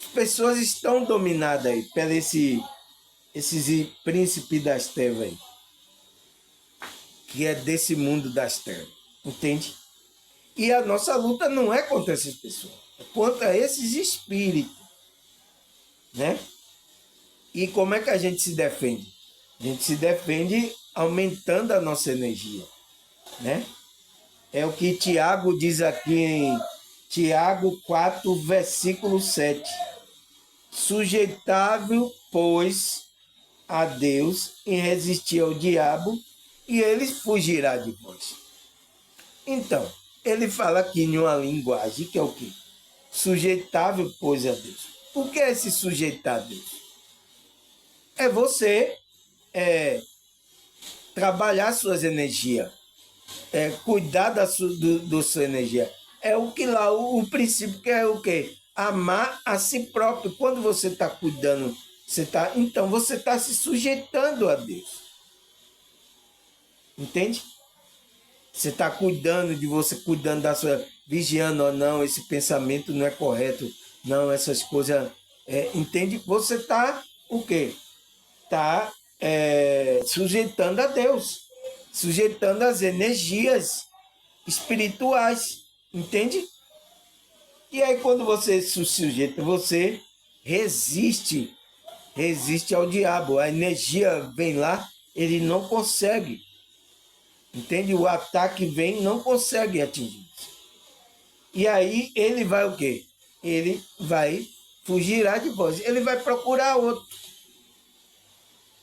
As pessoas estão dominadas aí por esses príncipes das trevas aí, que é desse mundo das trevas. Entende? E a nossa luta não é contra essas pessoas, é contra esses espíritos. Né? E como é que a gente se defende? A gente se defende aumentando a nossa energia. Né? É o que Tiago diz aqui em Tiago 4, versículo 7. Sujeitável, pois, a Deus e resistir ao diabo, e ele fugirá de vós. Então, ele fala aqui em uma linguagem que é o quê? Sujeitável, pois, a Deus. O que é se sujeitar a Deus? É você trabalhar suas energias, cuidar do sua energia. É o que lá, o princípio que é o quê? Amar a si próprio. Quando você está cuidando, então você está se sujeitando a Deus. Entende? Você está cuidando de você, cuidando da sua, vigiando ou não, esse pensamento não é correto, não, essas coisas, entende? Você está o quê? Está sujeitando a Deus, sujeitando as energias espirituais, entende? E aí quando você se sujeita, você resiste ao diabo, a energia vem lá, ele não consegue. Entende? O ataque vem, não consegue atingir. E aí ele vai o quê? Ele vai fugirá de vós. Ele vai procurar outro.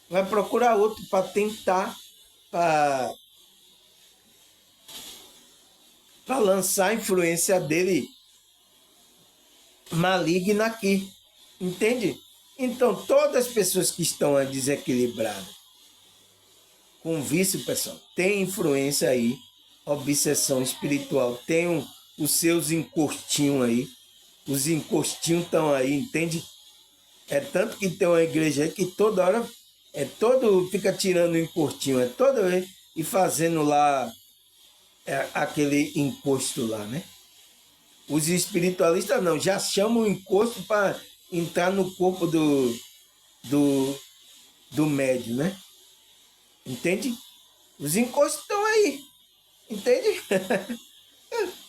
Vai procurar outro para tentar, para lançar a influência dele maligna aqui. Entende? Então, todas as pessoas que estão desequilibradas, com vício, pessoal, tem influência aí, obsessão espiritual, tem os seus encostinhos aí, os encostinhos estão aí, entende? É tanto que tem uma igreja aí que toda hora, fica tirando o encostinho, e fazendo lá aquele encosto lá, né? Os espiritualistas não, já chamam o encosto para entrar no corpo do médium, né? Entende? Os encostos estão aí. Entende?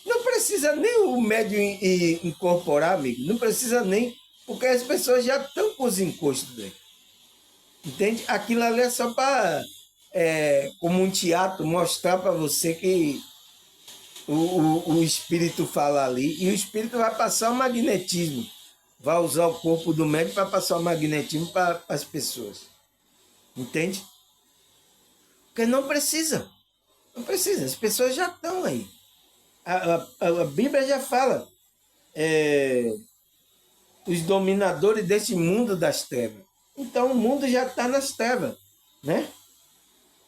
Não precisa nem o médium incorporar, amigo. Não precisa nem. Porque as pessoas já estão com os encostos aí. Entende? Aquilo ali é só para, como um teatro, mostrar para você que o espírito fala ali. E o espírito vai passar o magnetismo. Vai usar o corpo do médium para passar o magnetismo para as pessoas. Entende? Porque não precisa. Não precisa. As pessoas já estão aí. A Bíblia já fala. Os dominadores desse mundo das trevas. Então o mundo já está nas trevas. Né?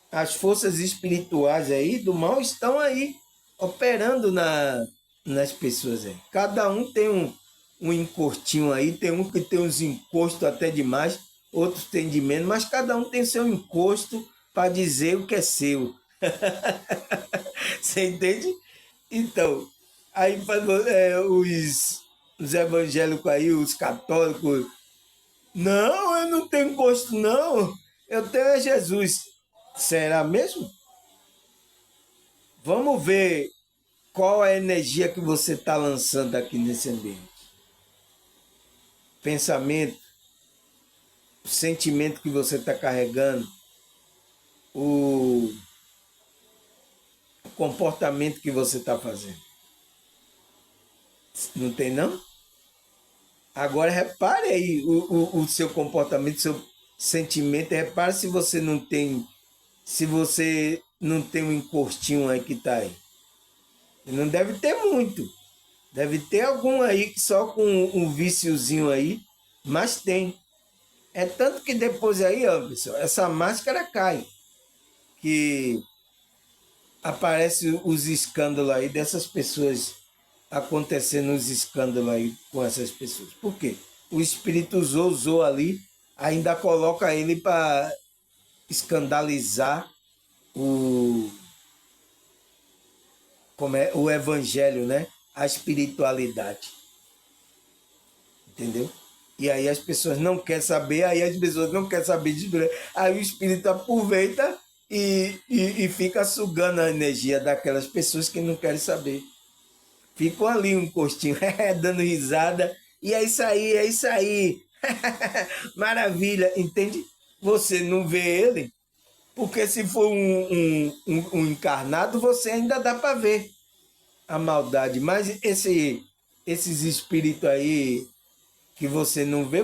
As forças espirituais aí do mal estão aí. Operando nas pessoas aí. Cada um tem um encostinho aí. Tem um que tem uns encostos até demais. Outros tem de menos. Mas cada um tem seu encosto para dizer o que é seu. Você entende? Então, aí os evangélicos aí, os católicos, não, eu não tenho gosto, não. Eu tenho Jesus. Será mesmo? Vamos ver qual é a energia que você está lançando aqui nesse ambiente. Pensamento, o sentimento que você está carregando, o comportamento que você está fazendo. Não tem, não? Agora repare aí o seu comportamento, o seu sentimento. Repare se você não tem um encostinho aí que está aí. Não deve ter muito. Deve ter algum aí que só com um viciozinho aí, mas tem. É tanto que depois aí, ó, pessoal, essa máscara cai. Que aparece os escândalos aí dessas pessoas, acontecendo os escândalos aí com essas pessoas. Por quê? O espírito usou ali, ainda coloca ele para escandalizar o evangelho, né? A espiritualidade. Entendeu? E aí as pessoas não querem saber, aí as pessoas não querem saber de espírito. Aí o espírito aproveita e fica sugando a energia daquelas pessoas que não querem saber. Ficam ali um encostinho, dando risada. E é isso aí, é isso aí. Maravilha, entende? Você não vê ele, porque se for um encarnado, você ainda dá para ver a maldade. Mas esses espíritos aí que você não vê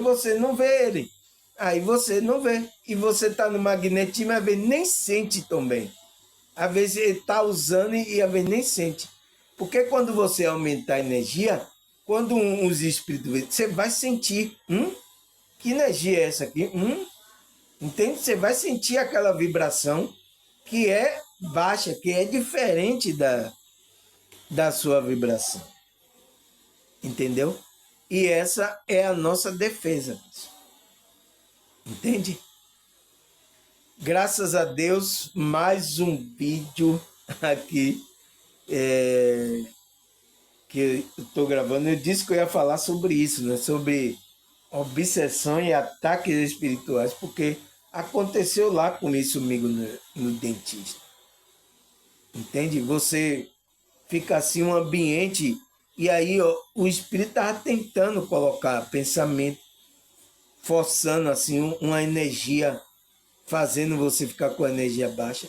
ele. Aí você não vê. E você está no magnetismo, às vezes nem sente também. Às vezes ele está usando e às vezes nem sente. Porque quando você aumentar a energia, quando os espíritos vêm, você vai sentir. Que energia é essa aqui? Entende? Você vai sentir aquela vibração que é baixa, que é diferente da sua vibração. Entendeu? E essa é a nossa defesa. Entende? Graças a Deus, mais um vídeo aqui que eu estou gravando. Eu disse que eu ia falar sobre isso, né? Sobre obsessão e ataques espirituais, porque aconteceu lá comigo no dentista. Entende? Você fica assim um ambiente e aí ó, o espírito estava tentando colocar pensamento, forçando assim uma energia, fazendo você ficar com a energia baixa.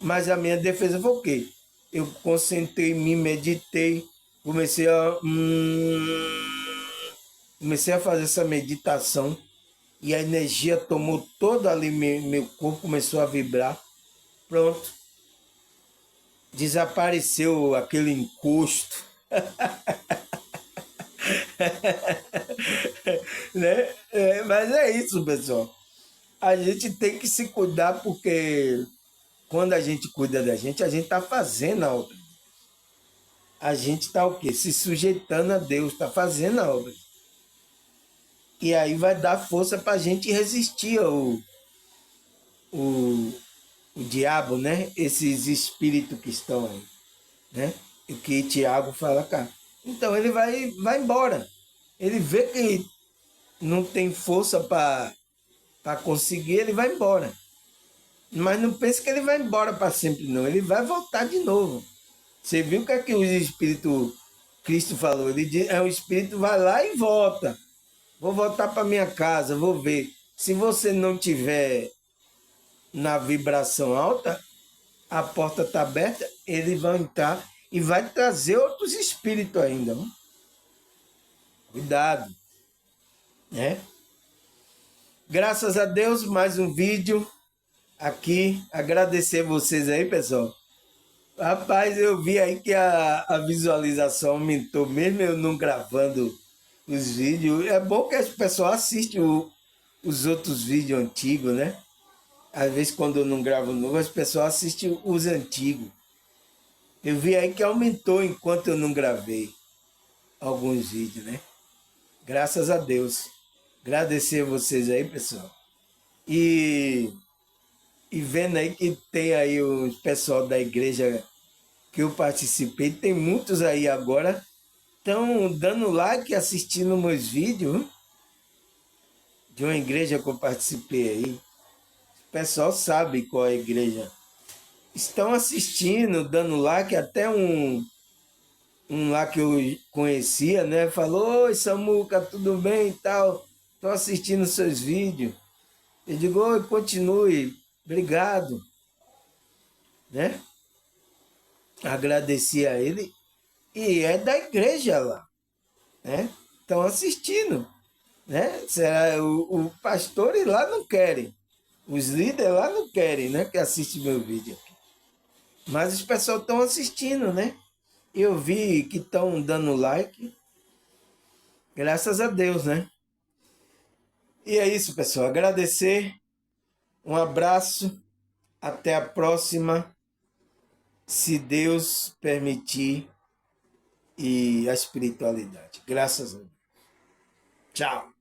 Mas a minha defesa foi o quê? Eu concentrei, me meditei, comecei a fazer essa meditação e a energia tomou toda ali, meu corpo começou a vibrar. Pronto. Desapareceu aquele encosto. Né? Mas é isso, pessoal. A gente tem que se cuidar porque quando a gente cuida da gente, a gente está fazendo a obra. A gente está o quê? Se sujeitando a Deus, está fazendo a obra. E aí vai dar força para a gente resistir o diabo, né? Esses espíritos que estão aí, né? O que Tiago fala cá. Então ele vai embora. Ele vê que não tem força para conseguir, ele vai embora. Mas não pense que ele vai embora para sempre, não. Ele vai voltar de novo. Você viu o que é que o Espírito Cristo falou? Ele diz, o Espírito vai lá e volta. Vou voltar para minha casa, vou ver. Se você não tiver na vibração alta, a porta está aberta, eles vão entrar e vai trazer outros espíritos ainda. Não? Cuidado. Né? Graças a Deus, mais um vídeo aqui. Agradecer vocês aí, pessoal. Rapaz, eu vi aí que a visualização aumentou, mesmo eu não gravando os vídeos. É bom que as pessoas assistem os outros vídeos antigos, né? Às vezes, quando eu não gravo novo, as pessoas assistem os antigos. Eu vi aí que aumentou enquanto eu não gravei alguns vídeos, né? Graças a Deus. Agradecer a vocês aí, pessoal. E vendo aí que tem aí o pessoal da igreja que eu participei, tem muitos aí agora, estão dando like, assistindo meus vídeos, de uma igreja que eu participei aí. O pessoal sabe qual é a igreja estão assistindo, dando like, até um lá que eu conhecia, né? Falou, oi Samuca, tudo bem e tal? Estou assistindo seus vídeos. Eu digo, oi, continue, obrigado, né? Agradeci a ele e é da igreja lá, né? Estão assistindo, né? Será o pastores lá não querem, os líderes lá não querem, né? Que assistem meu vídeo. Mas os pessoal estão assistindo, né? Eu vi que estão dando like, graças a Deus, né? E é isso, pessoal. Agradecer, um abraço, até a próxima, se Deus permitir, e a espiritualidade. Graças a Deus. Tchau.